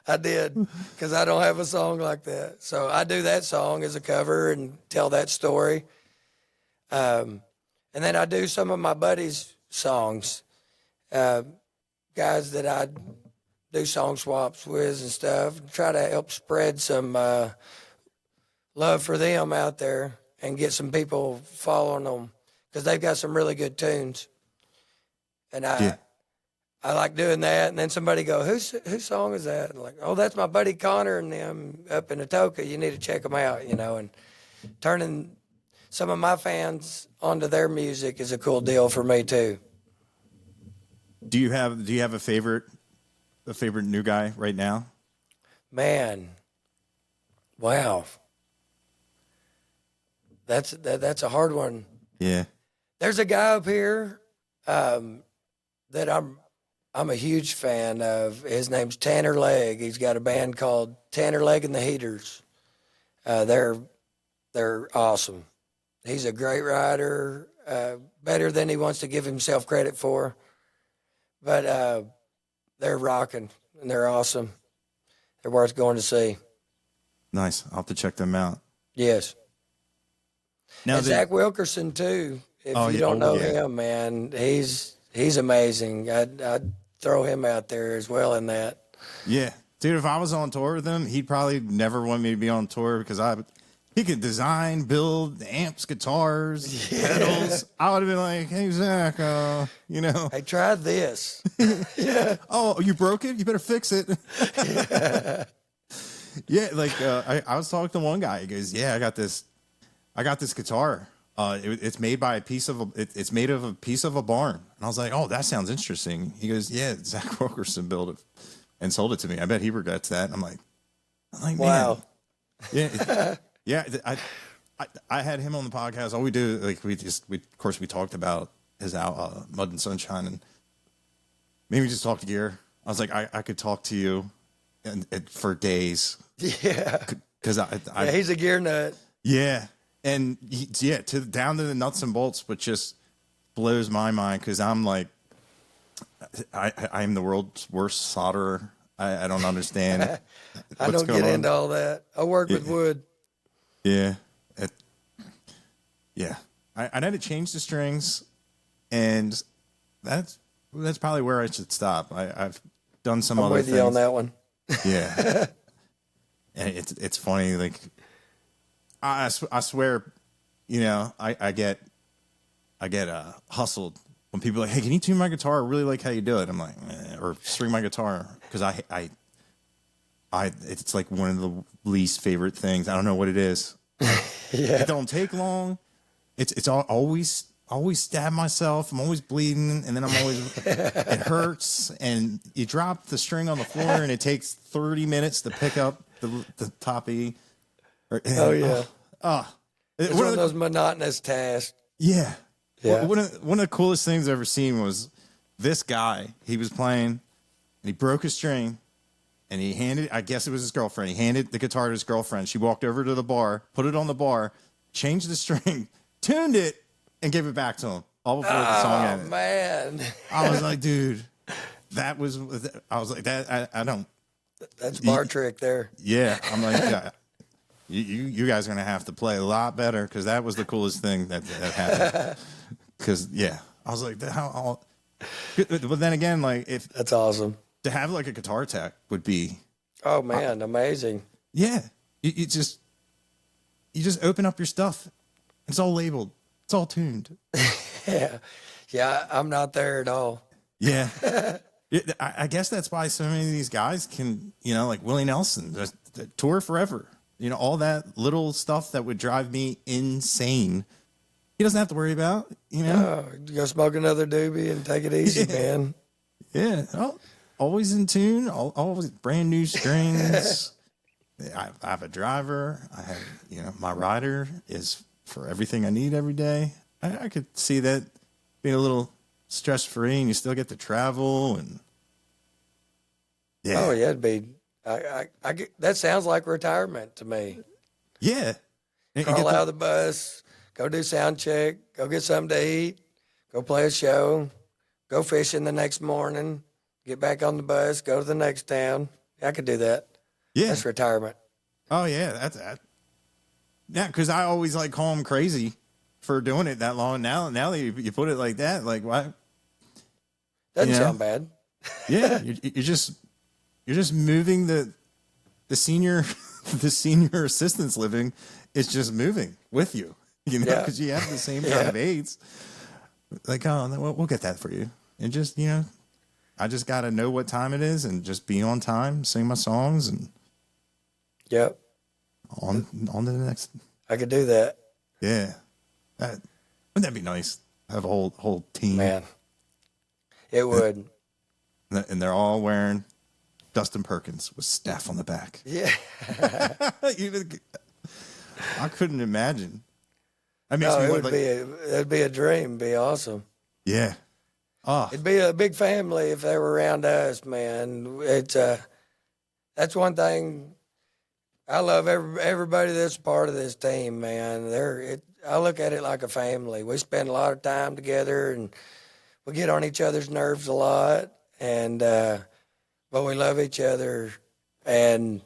I did, because I don't have a song like that. So I do that song as a cover and tell that story. And then I do some of my buddies' songs, guys that I do song swaps with and stuff, try to help spread some love for them out there and get some people following them, because they've got some really good tunes. And I like doing that. And then somebody go, whose song is that? And I'm like, oh, that's my buddy Connor and them up in Atoka. You need to check them out, you know. And turning some of my fans onto their music is a cool deal for me too. Do you have a favorite new guy right now? Man, wow, that's a hard one. Yeah, there's a guy up here that I'm a huge fan of. His name's Tanner Legg. He's got a band called Tanner Legg and the Heaters. They're awesome. He's a great writer, better than he wants to give himself credit for. But they're rocking, and they're awesome. They're worth going to see. Nice. I'll have to check them out. Yes. Now and Zach Wilkerson, too. If you don't know him, man, he's amazing. I'd throw him out there as well in that. Yeah. Dude, if I was on tour with him, he'd probably never want me to be on tour, because he could design, build amps, guitars, pedals. I would have been like, hey, Zach, I tried this. Yeah. Oh, you broke it? You better fix it. Yeah, like I was talking to one guy. He goes, yeah, I got this guitar. It's made by it's made of a piece of a barn. And I was like, oh, that sounds interesting. He goes, yeah, Zach Wilkerson built it and sold it to me. I bet he regrets that. And I'm like, I'm like, Wow. man, yeah, yeah. I had him on the podcast. All we do, like, we of course we talked about his Mud and Sunshine, and maybe just talked gear. I was like, I could talk to you and for days. Yeah. Because Yeah, he's a gear nut. yeah. And down to the nuts and bolts, which just blows my mind because I'm like, I'm the world's worst solderer. I don't understand. I don't get into all that. I work with wood. Yeah. Yeah. I had to change the strings, and that's probably where I should stop. I've done some other things. I'm with you on that one. Yeah. And it's funny, like, I swear, I get hustled when people are like, hey, can you tune my guitar? I really like how you do it. I'm like, or string my guitar, because it's like one of the least favorite things. I don't know what it is. Yeah. It don't take long. It's always stab myself. I'm always bleeding, and then I'm always it hurts. And you drop the string on the floor, and it takes 30 minutes to pick up the top E. Oh yeah. It's one of those monotonous tasks. Yeah. Yeah. One of the coolest things I've ever seen was this guy. He was playing, and he broke a string, and he handed, I guess it was his girlfriend. He handed the guitar to his girlfriend. She walked over to the bar, put it on the bar, changed the string, tuned it, and gave it back to him. All before the song ended. Oh, man. I was like, dude, I was like, I don't. That's bar trick there. Yeah. I'm like, yeah, you guys are going to have to play a lot better, because that was the coolest thing that happened. Because, yeah, I was like, but then again, like, if that's awesome. To have like a guitar tech would be, oh man, amazing. Yeah, you just open up your stuff. It's all labeled. It's all tuned. Yeah. I'm not there at all. Yeah, I guess that's why so many of these guys can, like Willie Nelson, just tour forever. All that little stuff that would drive me insane. He doesn't have to worry about. Go smoke another doobie and take it easy, man. Yeah. Oh, always in tune. Always brand new strings. I have a driver. I have, my rider is for everything I need every day. I could see that being a little stress free, and you still get to travel. And yeah. Oh yeah, it'd be. I get, that sounds like retirement to me. Yeah. Crawl out of the bus, go do sound check, go get something to eat, go play a show, go fishing the next morning, get back on the bus, go to the next town. I could do that. Yeah. That's retirement. Oh yeah, that's that. Yeah, because I always like call them crazy for doing it that long. Now that you put it like that, like what? Doesn't sound bad. Yeah, you're just moving the senior assistance living. It's just moving with you, because you have the same kind of aids. Like, oh, we'll get that for you, and just I just got to know what time it is and just be on time, sing my songs, and yep, on to the next. I could do that. Yeah, wouldn't that be nice? Have a whole team, man. It would. And they're all wearing Dustin Perkins with staff on the back. Yeah, I couldn't imagine. I mean, it'd be a dream. It'd be awesome. Yeah. Oh. It'd be a big family if they were around us, man. It's that's one thing. I love everybody that's part of this team, man. I look at it like a family. We spend a lot of time together, and we get on each other's nerves a lot, and but we love each other, and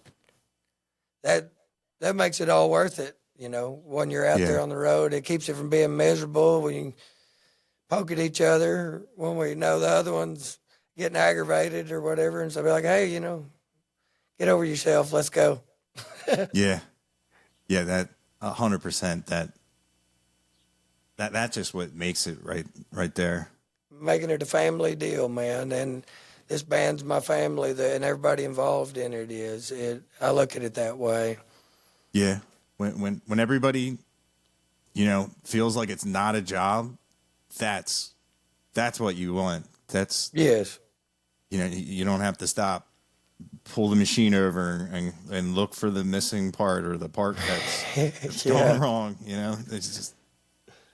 that makes it all worth it. When you're out there on the road, it keeps it from being miserable. When you poke at each other, when we know the other one's getting aggravated or whatever, and so be like, hey, get over yourself. Let's go. Yeah. That 100%. That's just what makes it right there. Making it a family deal, man, and this band's my family, and everybody involved in it is. I look at it that way. Yeah. When everybody, feels like it's not a job, that's what you want. That's yes. You don't have to stop pull the machine over and look for the missing part or the part that's going wrong. You know, it's just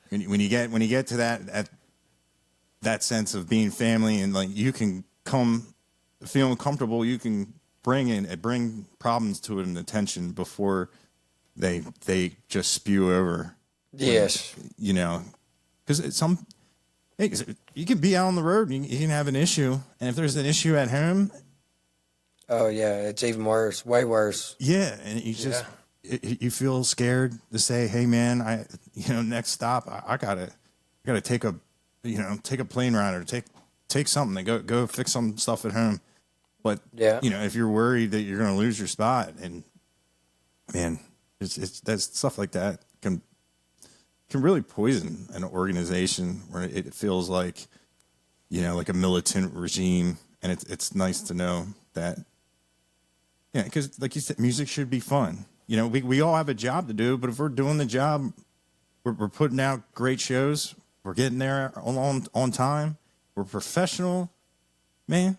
when you get to that sense of being family and like you can come feeling comfortable, you can bring problems to an attention before they just spew over. Yes, you know, because you can be out on the road and you can have an issue, and if there's an issue at home, oh yeah, it's even worse, way worse. Yeah, and you just you feel scared to say, "Hey, man, next stop, I gotta take a plane ride or take something and go fix some stuff at home." But if you're worried that you're gonna lose your spot, and man, it's that stuff like that can really poison an organization where it feels like like a militant regime, and it's nice to know that. Yeah, because like you said, music should be fun. We all have a job to do, but if we're doing the job, we're putting out great shows. We're getting there on time. We're professional, man.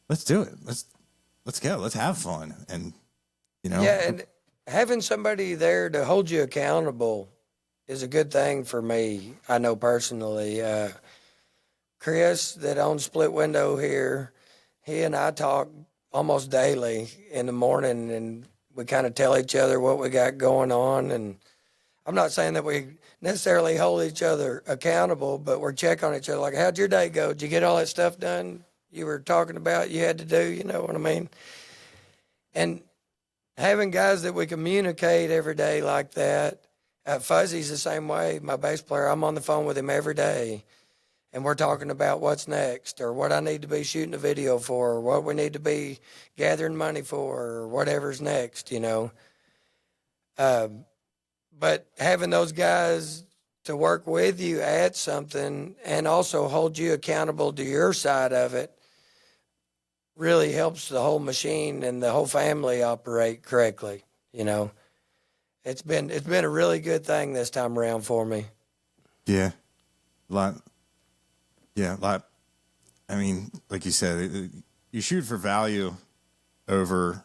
Let's do it. Let's go. Let's have fun, and Yeah, and having somebody there to hold you accountable is a good thing for me. I know personally. Chris, that owns Split Window here, he and I talk almost daily in the morning, and we kind of tell each other what we got going on. And I'm not saying that we necessarily hold each other accountable, but we're checking on each other. Like, how'd your day go? Did you get all that stuff done you were talking about you had to do? You know what I mean? And having guys that we communicate every day like that. Fuzzy's the same way. My bass player, I'm on the phone with him every day. And we're talking about what's next, or what I need to be shooting a video for, or what we need to be gathering money for, or whatever's next, But having those guys to work with you at something and also hold you accountable to your side of it really helps the whole machine and the whole family operate correctly. It's been a really good thing this time around for me. Yeah, a lot. Yeah, a lot. I mean, like you said, you shoot for value over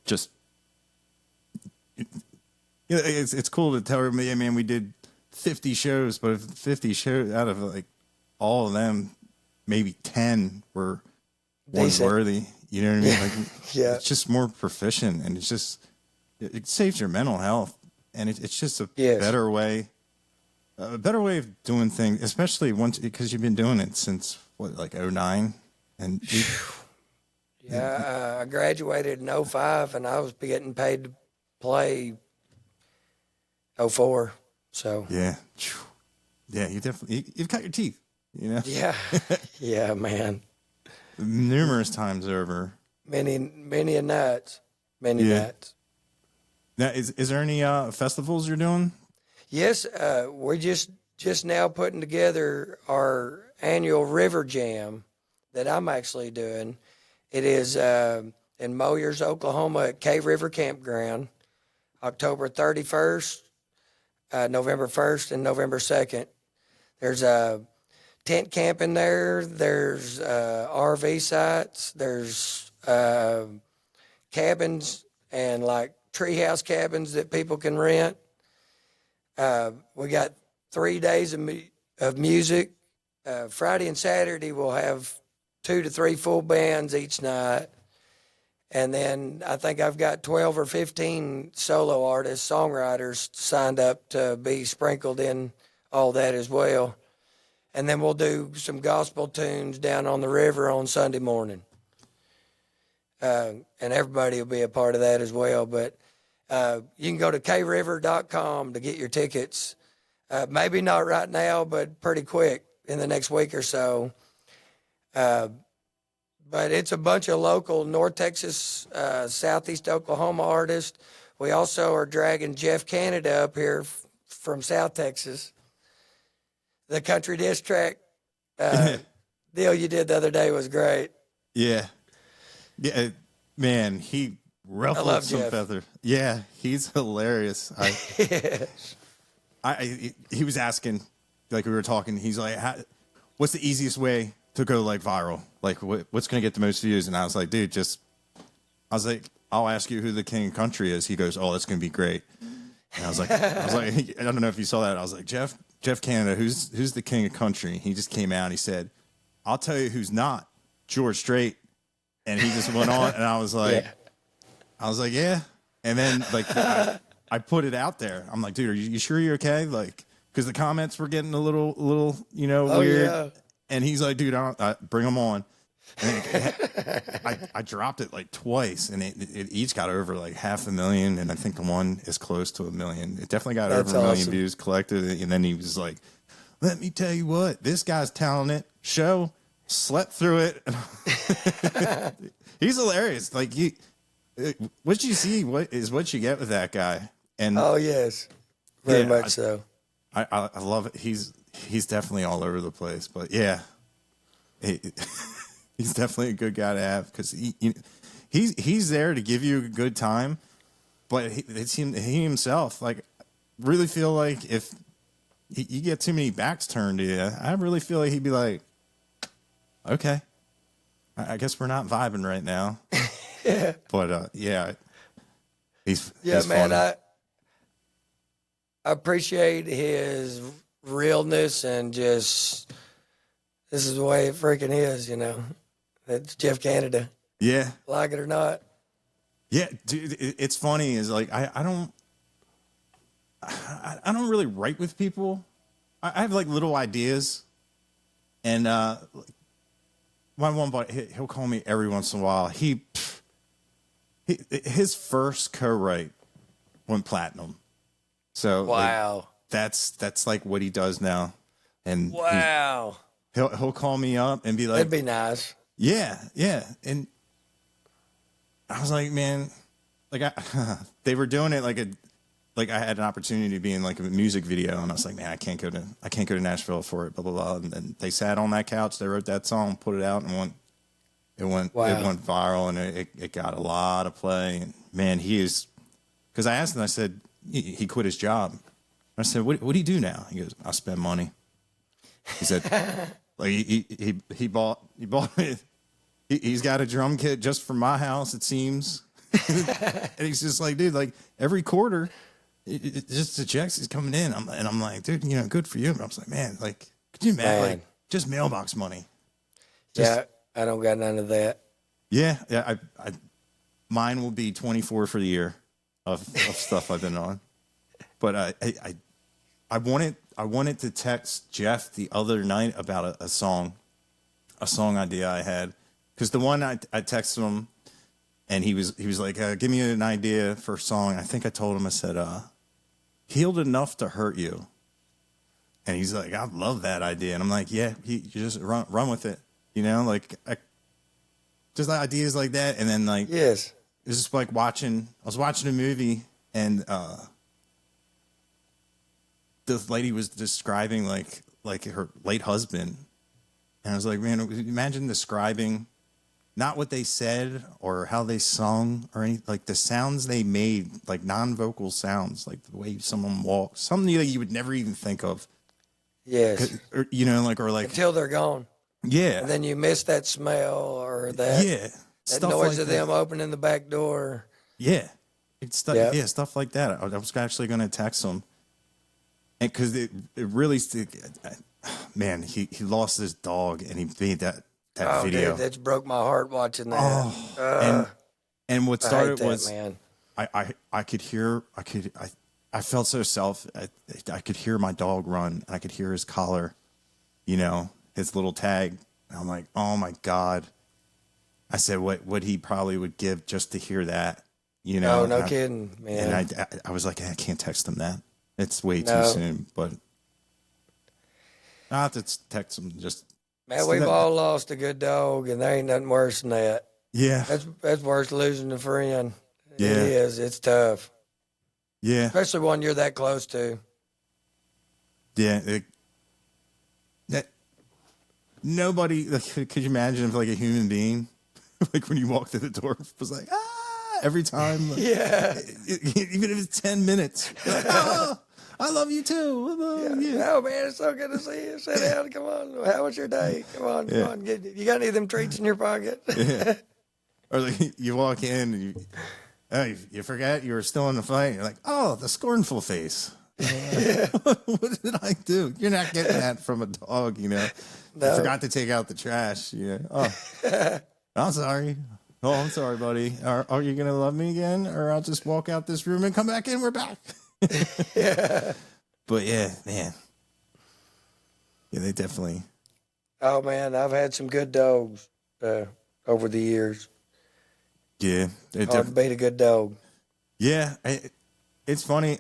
just. It's cool to tell everybody, I mean, we did 50 shows, but 50 shows out of like all of them, maybe 10 were worthy. You know what I mean? Like, yeah. It's just more proficient, and it saves your mental health, and it's just a better way. A better way of doing things, especially because you've been doing it since like 2009, and I graduated in 2005, and I was getting paid to play 2004. So yeah, you've got your teeth, yeah, man, numerous times over, many nights. Now, is there any festivals you're doing? Yes, we're just now putting together our annual River Jam that I'm actually doing. It is in Moyers, Oklahoma at Cave River Campground, October 31st, November 1st, and November 2nd. There's a tent camping there. There's RV sites. There's cabins and like treehouse cabins that people can rent. We got 3 days of music. Friday and Saturday we'll have 2 to 3 full bands each night. And then I think I've got 12 or 15 solo artists, songwriters signed up to be sprinkled in all that as well. And then we'll do some gospel tunes down on the river on Sunday morning. And everybody will be a part of that as well. But you can go to kriver.com to get your tickets. Maybe not right now, but pretty quick in the next week or so. But it's a bunch of local North Texas, Southeast Oklahoma artists. We also are dragging Jeff Canada up here from South Texas. The country diss track deal you did the other day was great. Yeah, man, he ruffled some feathers. Yeah, he's hilarious. He was asking, like we were talking. He's like, "What's the easiest way to go like viral? Like what's going to get the most views? And I was like, dude, I was like, I'll ask you who the king of country is. He goes, oh, that's going to be great. And I was like, I don't know if you saw that. I was like, Jeff Canada, who's the king of country? He just came out. He said, I'll tell you who's not, George Strait. And he just went on, and I was like, yeah. And then like I put it out there. I'm like, dude, are you sure you're okay? Like, because the comments were getting a little weird. Yeah. And he's like, dude, bring them on. And I dropped it like twice, and it each got over like 500,000, and I think the one is close to 1 million. It definitely got over 1 million views collected, and then he was like, let me tell you what, this guy's talented. Show slept through it. He's hilarious. Like what you see, what you get with that guy. And oh yes, very much so. I love it. He's definitely all over the place, but yeah. He's definitely a good guy to have because he's there to give you a good time, but he himself, like, really feel like if you get too many backs turned to you, I really feel like he'd be like, okay, I guess we're not vibing right now. Yeah. But yeah, he's man. funny. I appreciate his realness and just this is the way it freaking is, you know. That's Jeff Canada. Yeah. Like it or not. Yeah, dude, it's funny is like I don't really write with people. I have like little ideas, and my one buddy, he'll call me every once in a while. His first co-write went platinum. So wow, like, that's like what he does now. And wow, he'll call me up and be like, that'd be nice. Yeah, and I was like, man, like they were doing it like I had an opportunity to be in like a music video, and I was like, man, I can't go to Nashville for it, blah blah blah. And then they sat on that couch, they wrote that song, put it out, and it went viral, and it got a lot of play. And man, he is, because I asked him, I said he quit his job. I said, what do you do now? He goes, I spend money. He said, like he bought it. He's got a drum kit just for my house, it seems. And he's just like, dude, like every quarter, it just the checks is coming in. I'm like, dude, you know, good for you. But I was like, man, like, could you imagine, like, just mailbox money? Yeah, I don't got none of that. Yeah. I mine will be 24 for the year of stuff I've been on. But I wanted to text Jeff the other night about a song idea I had. Because the one I texted him, and he was like, give me an idea for a song. I think I told him, I said, healed enough to hurt you. And he's like, I love that idea. And I'm like, yeah, you just run with it. You know, like, just ideas like that. And then, like, yes, it's just like I was watching a movie, and the lady was describing like her late husband. And I was like, man, imagine describing not what they said or how they sung or any, like the sounds they made, like non-vocal sounds, like the way someone walks, something that you would never even think of. Yes. Or, you know, like, or like until they're gone. Yeah. And then you miss that smell or that stuff noise like of them opening the back door. Yeah. Stuff like that. I was actually going to text him. And because it really, man, he lost his dog, and he made that video. Dude, that broke my heart watching that. And what started was, man. I could hear, I felt so I could hear my dog run, and I could hear his collar, you know, his little tag. And I'm like, oh my God. I said, what he probably would give just to hear that, you know? Oh, no kidding, man. And I was like, I can't text him that. It's way too soon, but I'll have to text him. Just man, we've all lost a good dog, and there ain't nothing worse than that. Yeah, that's worse than losing a friend. Yeah, it is. It's tough. Yeah, especially one you're that close to. Yeah, nobody. Like, could you imagine if like a human being, like when you walk through the door, was like every time? Like, yeah, even if it's 10 minutes. Like, I love you too. I love you. Oh man, it's so good to see you. Sit down. Come on. How was your day? Come on. Come on. You got any of them treats in your pocket? Yeah. Or like you walk in and you forget you were still in the fight. You're like, oh, the scornful face. What did I do? You're not getting that from a dog, you know. No. You forgot to take out the trash. You know? Oh, I'm sorry. Oh, I'm sorry, buddy. Are you gonna love me again, or I'll just walk out this room and come back in? We're back. Yeah. But yeah, man. Yeah, they definitely. Oh man, I've had some good dogs over the years. Yeah, Hard to beat a good dog. Yeah, it's funny.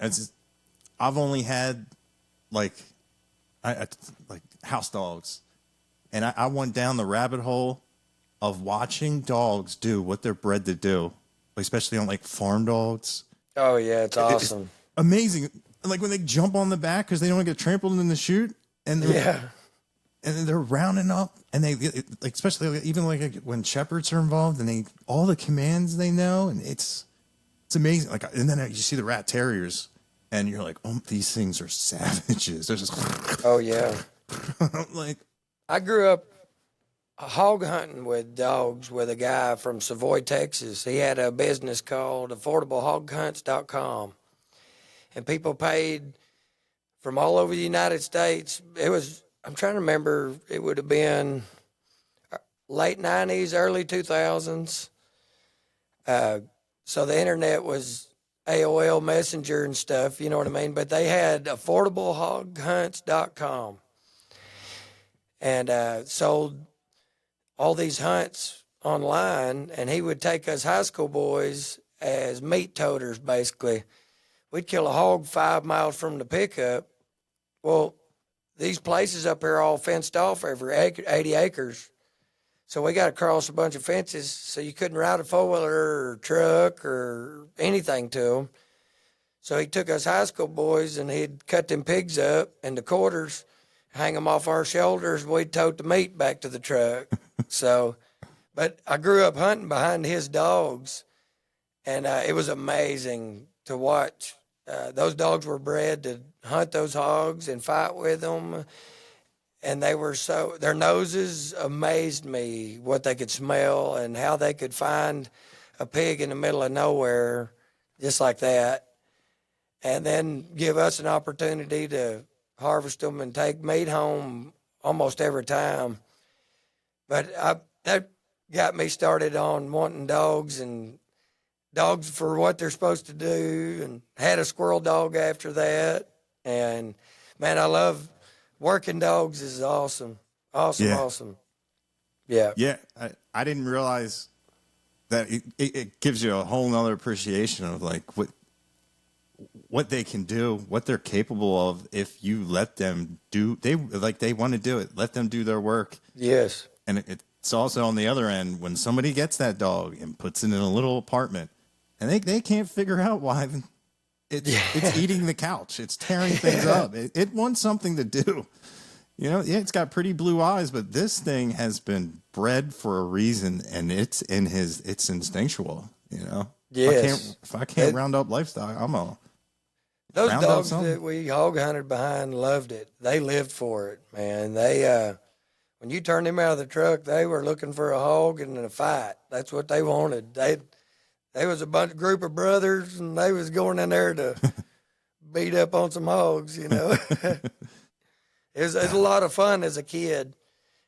I've only had like like house dogs, and I went down the rabbit hole of watching dogs do what they're bred to do, especially on like farm dogs. Oh yeah, it's awesome. It's amazing. Like when they jump on the back because they don't get trampled in the chute, and they're rounding up, and they like, especially even like when shepherds are involved, and all the commands they know, and it's amazing. Like, and then you see the rat terriers, and you're like, oh, these things are savages. They're just oh yeah. like, I grew up hog hunting with dogs with a guy from Savoy, Texas. He had a business called AffordableHogHunts.com, and people paid from all over the United States. I'm trying to remember, it would have been late 90s, early 2000s. So the internet was AOL Messenger and stuff, you know what I mean? But they had AffordableHogHunts.com, and sold all these hunts online, and he would take us high school boys as meat toters, basically. We'd kill a hog 5 miles from the pickup. Well, these places up here are all fenced off over 80 acres. So we got to cross a bunch of fences, so you couldn't ride a four-wheeler or truck or anything to them. So he took us high school boys, and he'd cut them pigs up into quarters, hang them off our shoulders, and we'd tote the meat back to the truck. So, but I grew up hunting behind his dogs, and it was amazing to watch. Those dogs were bred to hunt those hogs and fight with them. And their noses amazed me, what they could smell and how they could find a pig in the middle of nowhere just like that. And then give us an opportunity to harvest them and take meat home almost every time. But that got me started on wanting dogs and dogs for what they're supposed to do, and had a squirrel dog after that. And man, I love working dogs. Is awesome. Awesome. Yeah. Yeah, I didn't realize that it gives you a whole nother appreciation of like what they can do, what they're capable of if you let them do. They want to do it. Let them do their work. Yes. And it's also on the other end when somebody gets that dog and puts it in a little apartment, and they can't figure out why it's eating the couch. It's tearing things up. It wants something to do. You know, yeah, it's got pretty blue eyes, but this thing has been bred for a reason, and it's instinctual, you know? Yes. If I can't round up livestock, I'm a those dogs that we hog hunted behind loved it. They lived for it, man. They when you turned them out of the truck, they were looking for a hog and a fight. That's what they wanted. They was a group of brothers, and they was going in there to beat up on some hogs, you know. It was a lot of fun as a kid,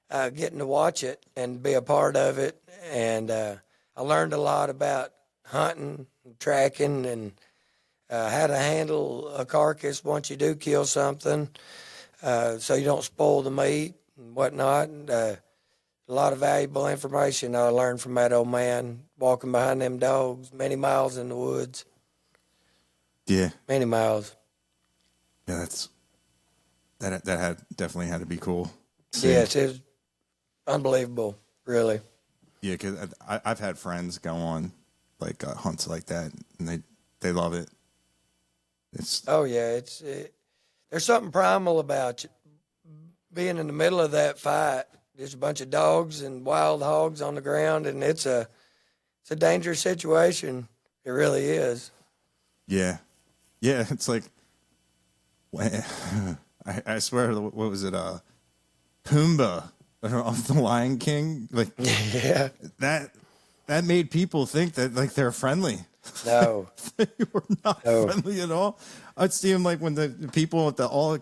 getting to watch it and be a part of it. And I learned a lot about hunting and tracking and how to handle a carcass once you do kill something, so you don't spoil the meat and whatnot. And, a lot of valuable information I learned from that old man walking behind them dogs many miles in the woods. Yeah. Many miles. Yeah, that definitely had to be cool. Yes, it was unbelievable, really. Yeah, because I've had friends go on like hunts like that, and they love it. There's something primal about you being in the middle of that fight. There's a bunch of dogs and wild hogs on the ground, and it's a dangerous situation. It really is. Yeah. Yeah, it's like I swear, what was it? Pumbaa off the Lion King. Like, Yeah. that made people think that like they're friendly. No. They were not No. friendly at all. I'd see them like when the people at the all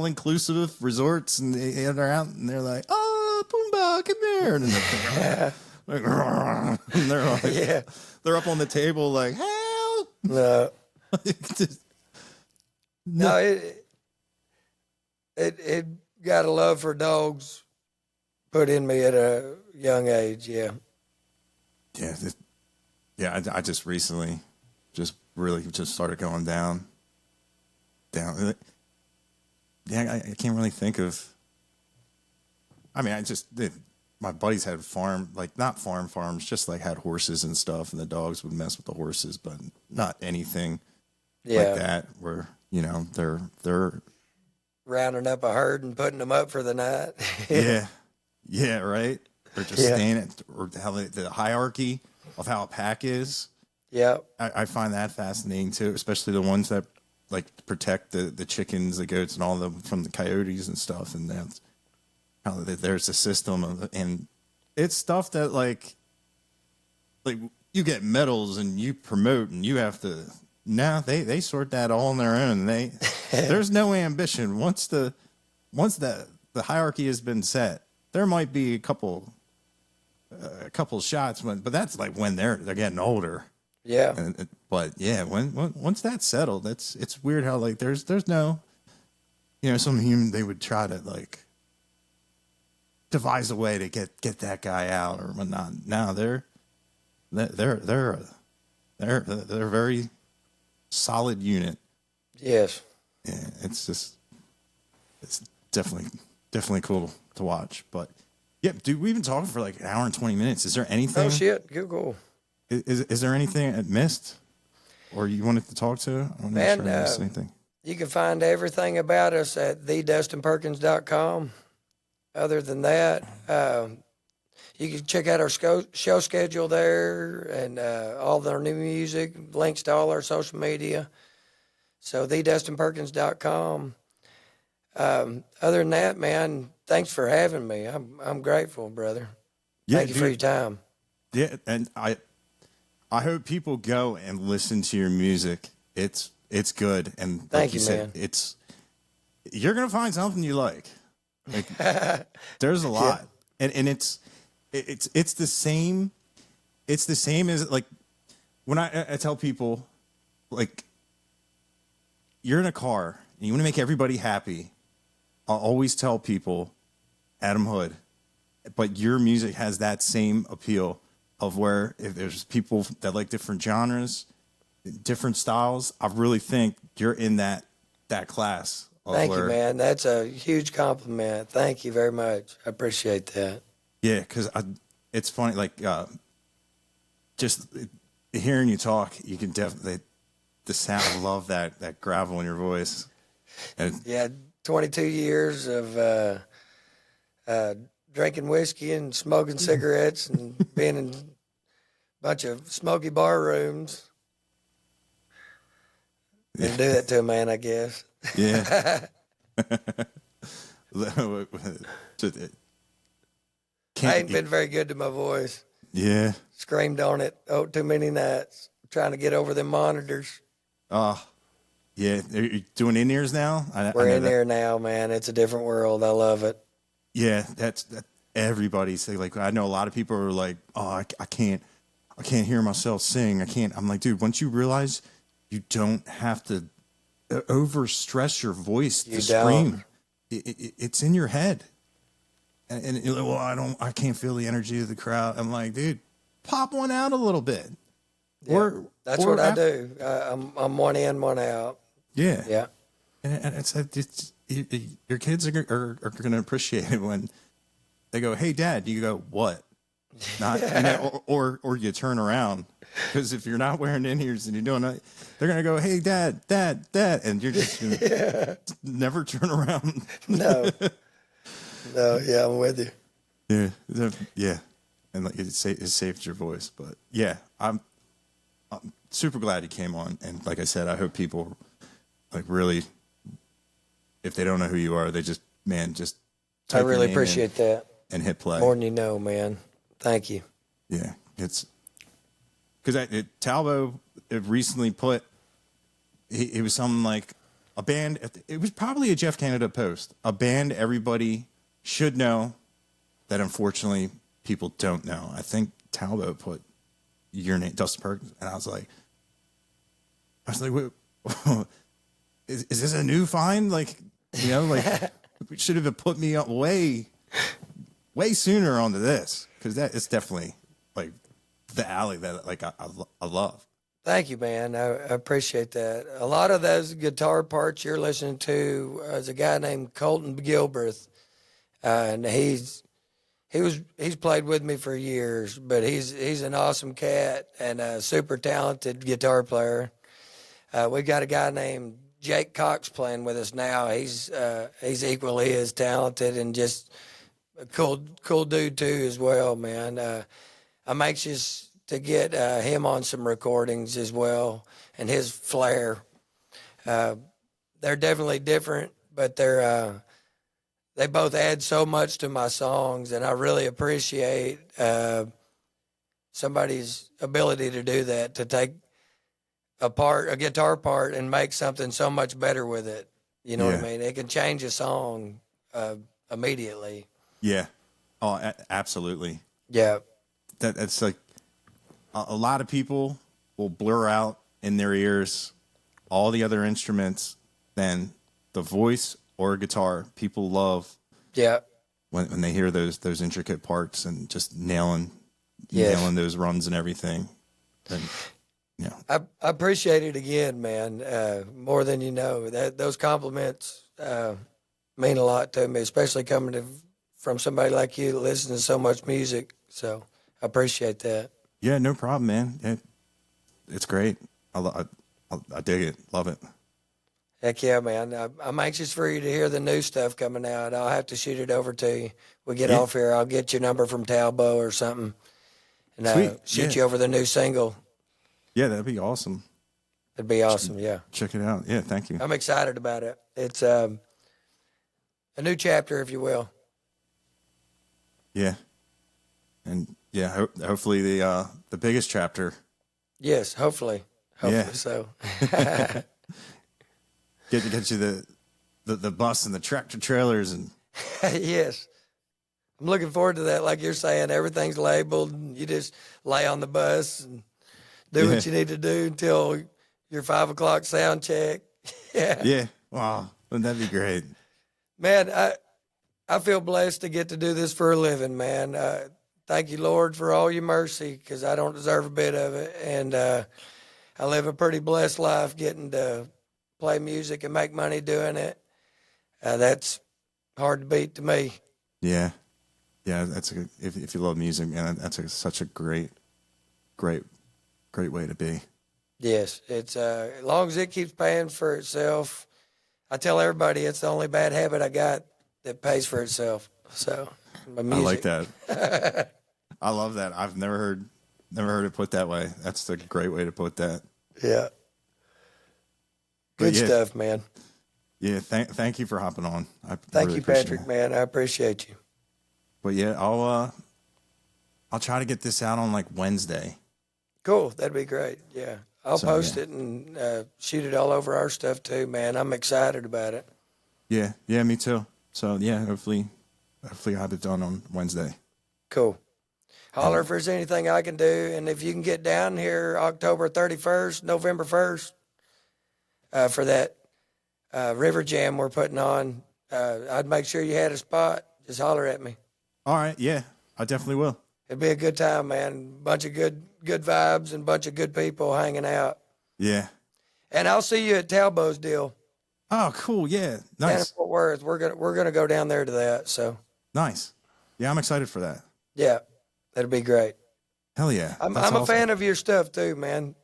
inclusive resorts and they're out and they're like, "Oh, Pumbaa, come here," and then they're like, Yeah. they're up on the table like, "Help!" No. Just- No, it got a love for dogs put in me at a young age. Yeah. Yeah, I just recently really started going down. Yeah, I can't really think of. I mean, my buddies had not farms, just like had horses and stuff, and the dogs would mess with the horses, but not anything like that where, they're Rounding up a herd and putting them up for the night. yeah, right? Or just staying or how the hierarchy of how a pack is. Yeah. I find that fascinating too, especially the ones that like protect the chickens, the goats, and all of them from the coyotes and stuff. And that's how there's a system and it's stuff that like you get medals and you promote and you have to. Now they sort that all on their own. There's no ambition once the hierarchy has been set. There might be a couple shots but that's like when they're getting older. Yeah. But yeah, once that's settled, it's weird how like there's no, some human they would try to like devise a way to get that guy out or whatnot. Now they're a very solid unit. Yes. Yeah, it's definitely cool to watch. But yeah, dude, we've been talking for like an hour and 20 minutes. Is there anything? Oh shit, Google. Is there anything I missed, or you wanted to talk to? I want to make sure I missed anything. You can find everything about us at thedustinperkins.com. Other than that, you can check out our show schedule there and all of our new music, links to all our social media. So thedustinperkins.com. Other than that, man, thanks for having me. I'm grateful, brother. Yeah, Thank you for your time. Yeah, and I hope people go and listen to your music. It's good, and like Thank you, said, man. You're gonna find something you like. Like there's a lot, and it's the same. It's the same as like when I tell people like you're in a car and you want to make everybody happy. I'll always tell people Adam Hood, but your music has that same appeal of where if there's people that like different genres, different styles, I really think you're in that class. Thank you, man. That's a huge compliment. Thank you very much. I appreciate that. Yeah, because it's funny, like just hearing you talk, you can definitely the sound. I love that gravel in your voice. And yeah, 22 years of drinking whiskey and smoking cigarettes and being in a bunch of smoky bar rooms. And do that to a man, I guess. Yeah. I ain't been very good to my voice. Yeah. Screamed on it too many nights trying to get over them monitors. Yeah. Are you doing in-ears now? We're in there now, man. It's a different world. I love it. Yeah, that's everybody say like I know a lot of people are like, oh, I can't hear myself sing. I can't. I'm like, dude, once you realize you don't have to over stress your voice to scream, it's in your head. And you're like, well, I can't feel the energy of the crowd. I'm like, dude, pop one out a little bit. Yeah, that's what I do. I'm one in, one out. Yeah. Yeah. And it's your kids are going to appreciate it when they go, "Hey, Dad," you go, "What?" Not or you turn around because if you're not wearing in-ears and you're doing it, they're going to go, "Hey, Dad," and you're just gonna never turn around. No, yeah, I'm with you. Yeah, and like it saved your voice, but yeah, I'm super glad you came on, and like I said, I hope people like really if they don't know who you are, they just I type your really name appreciate that. and hit play. More than you know, man. Thank you. Yeah, it's because Talbot recently put it was something like a band. It was probably a Jeff Canada post. A band everybody should know that unfortunately people don't know. I think Talbot put your name, Dustin Perkins, and I was like, wait, is this a new find? Like, like we should have put me up way sooner onto this, because that is definitely like the alley that like I love. Thank you, man. I appreciate that. A lot of those guitar parts you're listening to is a guy named Colton Gilbreth, and he's played with me for years, but he's an awesome cat and a super talented guitar player. We've got a guy named Jake Cox playing with us now. He's equally as talented and just a cool dude too as well, man. I'm anxious to get him on some recordings as well, and his flair. They're definitely different, but they both add so much to my songs, and I really appreciate somebody's ability to do that, to take a guitar part and make something so much better with it. You know what I mean? It can change a song immediately. Yeah. Oh, absolutely. Yeah. That's like a lot of people will blur out in their ears all the other instruments, then the voice or guitar. People love when they hear those intricate parts and just nailing those runs and everything. And I appreciate it again, man. More than you know. Those compliments mean a lot to me, especially coming from somebody like you that listens to so much music. So I appreciate that. Yeah, no problem, man. It's great. I dig it. Love it. Heck yeah, man. I'm anxious for you to hear the new stuff coming out. I'll have to shoot it over to you. We get off here. I'll get your number from Talbot or something, and shoot you over the new single. Yeah, that'd be awesome. It'd be awesome, yeah. Check it out. Yeah, thank you. I'm excited about it. It's a new chapter, if you will. Yeah. And yeah, hopefully the biggest chapter. Yes, hopefully so. Get you the bus and the tractor trailers and yes. I'm looking forward to that. Like you're saying, everything's labeled and you just lay on the bus and do what you need to do until your 5 o'clock sound check. Yeah. Wow. Wouldn't that be great? Man, I feel blessed to get to do this for a living, man. Thank you, Lord, for all your mercy, because I don't deserve a bit of it. And I live a pretty blessed life getting to play music and make money doing it. That's hard to beat to me. Yeah. Yeah, if you love music, man, that's such a great way to be. Yes, it's as long as it keeps paying for itself. I tell everybody it's the only bad habit I got that pays for itself. So my music. I like that. I love that. I've never heard it put that way. That's a great way to put that. Yeah. Good stuff, man. Yeah, thank you for hopping on. Thank you, Patrick, man. I appreciate you. But yeah, I'll try to get this out on like Wednesday. Cool. That'd be great. Yeah. I'll post it and shoot it all over our stuff too, man. I'm excited about it. Yeah. Yeah, me too. So yeah, hopefully I'll have it done on Wednesday. Cool. Holler if there's anything I can do. And if you can get down here October 31st, November 1st, for that River Jam we're putting on, I'd make sure you had a spot. Just holler at me. All right. Yeah, I definitely will. It'd be a good time, man. Bunch of good vibes and bunch of good people hanging out. Yeah. And I'll see you at Talbot's deal. Oh, cool. Yeah. Nice. Down in Fort Worth. We're gonna go down there to that. So nice. Yeah, I'm excited for that. Yeah, that'd be great. Hell yeah. I'm a fan of your stuff too, man.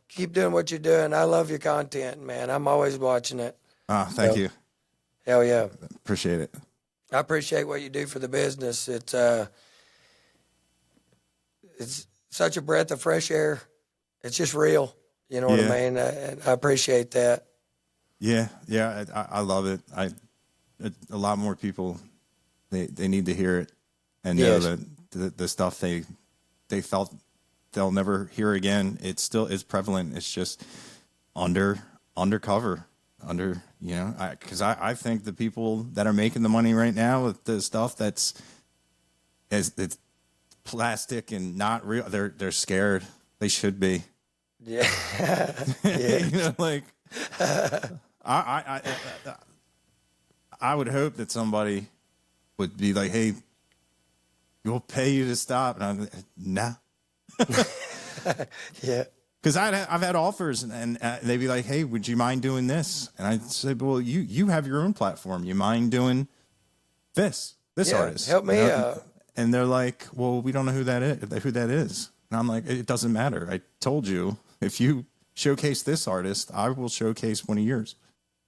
Keep doing what you're doing. I love your content, man. I'm always watching it. Thank you. Hell yeah. Appreciate it. I appreciate what you do for the business. It's such a breath of fresh air. It's just real. You know what I mean? I appreciate that. Yeah. Yeah. I love it. a lot more people, they need to hear it and know that the stuff they felt they'll never hear again. It still is prevalent. It's just undercover, because I think the people that are making the money right now with the stuff it's plastic and not real, they're scared. They should be. Yeah. Yeah. Like I would hope that somebody would be like, hey, we'll pay you to stop. And I'm like, nah. Yeah. Because I've had offers and they'd be like, hey, would you mind doing this? And I'd say, well, you have your own platform. You mind doing this artist? Help me out. And they're like, well, we don't know who that is. And I'm like, it doesn't matter. I told you, if you showcase this artist, I will showcase one of yours.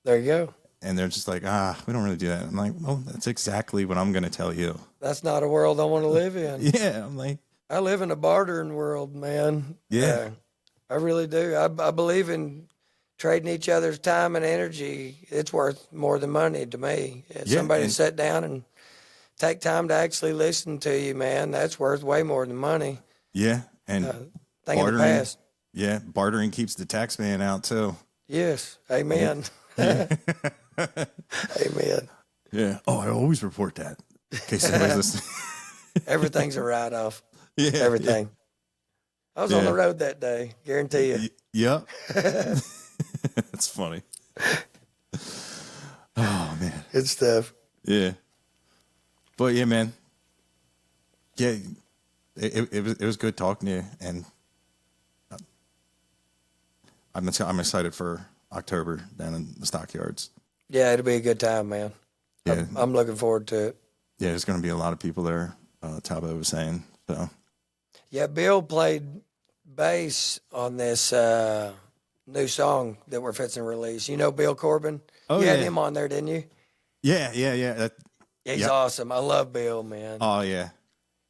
There you go. And they're just like, we don't really do that. I'm like, well, that's exactly what I'm going to tell you. That's not a world I want to live in. Yeah. I'm like, I live in a bartering world, man. Yeah. I really do. I believe in trading each other's time and energy. It's worth more than money to me. Somebody sit down and take time to actually listen to you, man. That's worth way more than money. Yeah. And think of the past. Yeah. Bartering keeps the tax man out too. Yes. Amen. Yeah. Amen. Yeah. Oh, I always report that in case somebody's listening. Everything's a write-off. Yeah. Everything. I was on the road that day. Guarantee you. Yep. That's funny. Oh, man. Good stuff. Yeah. But yeah, man. Yeah. It was good talking to you, and I'm excited for October down in the stockyards. Yeah, it'll be a good time, man. Yeah. I'm looking forward to it. Yeah, there's going to be a lot of people there. Talbot was saying so. Yeah, Bill played bass on this new song that we're fixing to release. You know Bill Corbin? Oh, you had him on there, didn't you? Yeah. He's awesome. I love Bill, man. Oh yeah.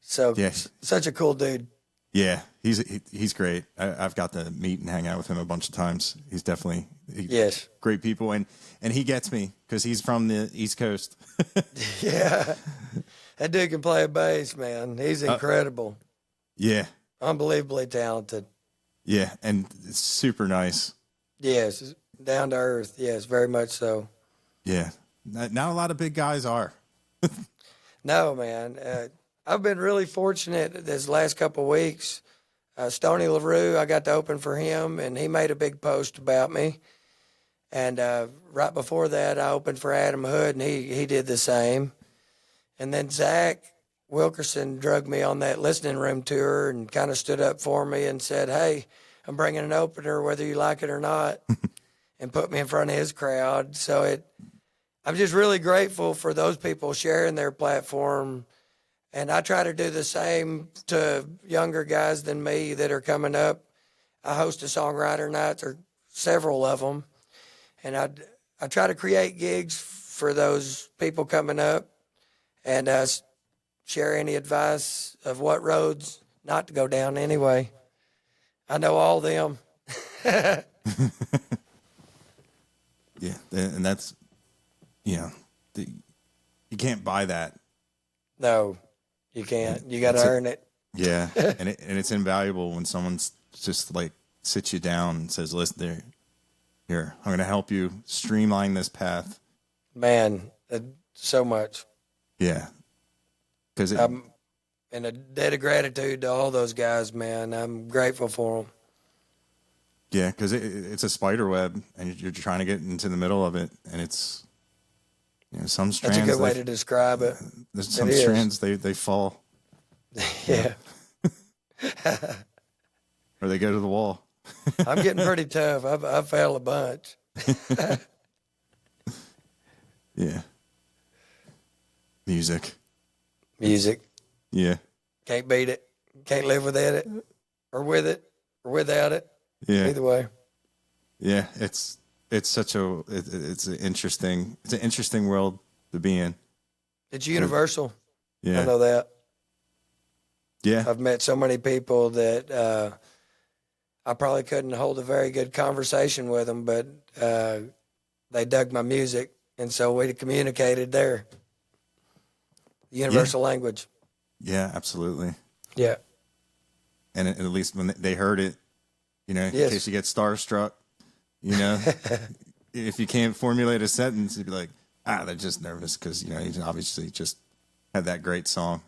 So such a cool dude. Yeah, he's great. I've got to meet and hang out with him a bunch of times. He's definitely great people, and he gets me because he's from the East Coast. Yeah, that dude can play a bass, man. He's incredible. Yeah, unbelievably talented. Yeah, and it's super nice. Yes, down to earth. Yes, very much so. Yeah, not a lot of big guys are. No, man. I've been really fortunate this last couple of weeks. Stoney LaRue, I got to open for him, and he made a big post about me. And right before that, I opened for Adam Hood, and he did the same. And then Zach Wilkerson drugged me on that listening room tour and kind of stood up for me and said, hey, I'm bringing an opener whether you like it or not, and put me in front of his crowd. So I'm just really grateful for those people sharing their platform. And I try to do the same to younger guys than me that are coming up. I host a songwriter nights, or several of them. And I try to create gigs for those people coming up and share any advice of what roads not to go down anyway. I know all them. Yeah, and that's, you can't buy that. No, you can't. You got to earn it. Yeah, and it's invaluable when someone's just like sits you down and says, "Listen, here, I'm going to help you streamline this path." Man, so much. Yeah, because I'm in a debt of gratitude to all those guys, man. I'm grateful for them. Yeah, because it's a spider web, and you're trying to get into the middle of it, and it's some strands. That's a good way to describe it. There's some strands they fall. Yeah. Or they go to the wall. I'm getting pretty tough. I fell a bunch. Yeah. Music. Yeah. Can't beat it. Can't live without it, or with it, or without it. Yeah. Either way. Yeah, it's such it's an interesting world to be in. It's universal. Yeah. I know that. Yeah. I've met so many people that I probably couldn't hold a very good conversation with them, but they dug my music And so we communicated there. The universal language. Yeah, absolutely. Yeah. And at least when they heard it, in Yes. case you get starstruck, if you can't formulate a sentence, you'd be like, they're just nervous because, you obviously just had that great song.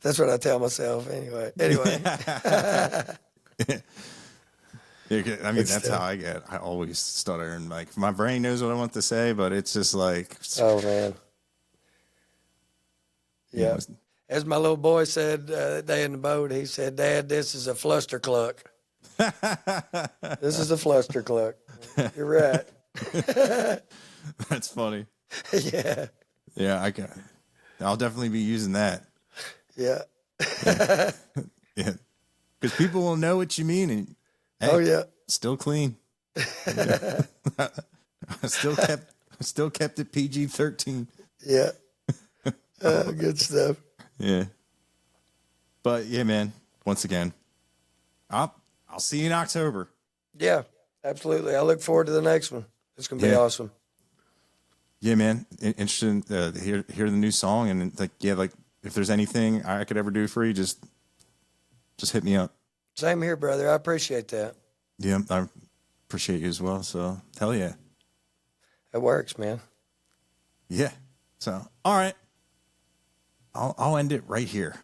That's what I tell myself anyway. Yeah, I mean, that's how I get. I always stutter and like my brain knows what I want to say, but it's just like, oh man. Yeah. As my little boy said that day in the boat, he said, "Dad, this is a fluster cluck." This is a fluster cluck. You're right. That's funny. Yeah. Yeah, I'll definitely be using that. Yeah. Yeah. Because people will know what you mean. And, hey, oh yeah. Still clean. I still kept it PG-13. Yeah. Good stuff. Yeah. But yeah, man, once again, I'll see you in October. Yeah, absolutely. I look forward to the next one. It's going to be awesome. Yeah, man. Interested to hear the new song. And like if there's anything I could ever do for you, just hit me up. Same here, brother. I appreciate that. Yeah, I appreciate you as well. So hell yeah. It works, man. Yeah. So, all right. I'll end it right here.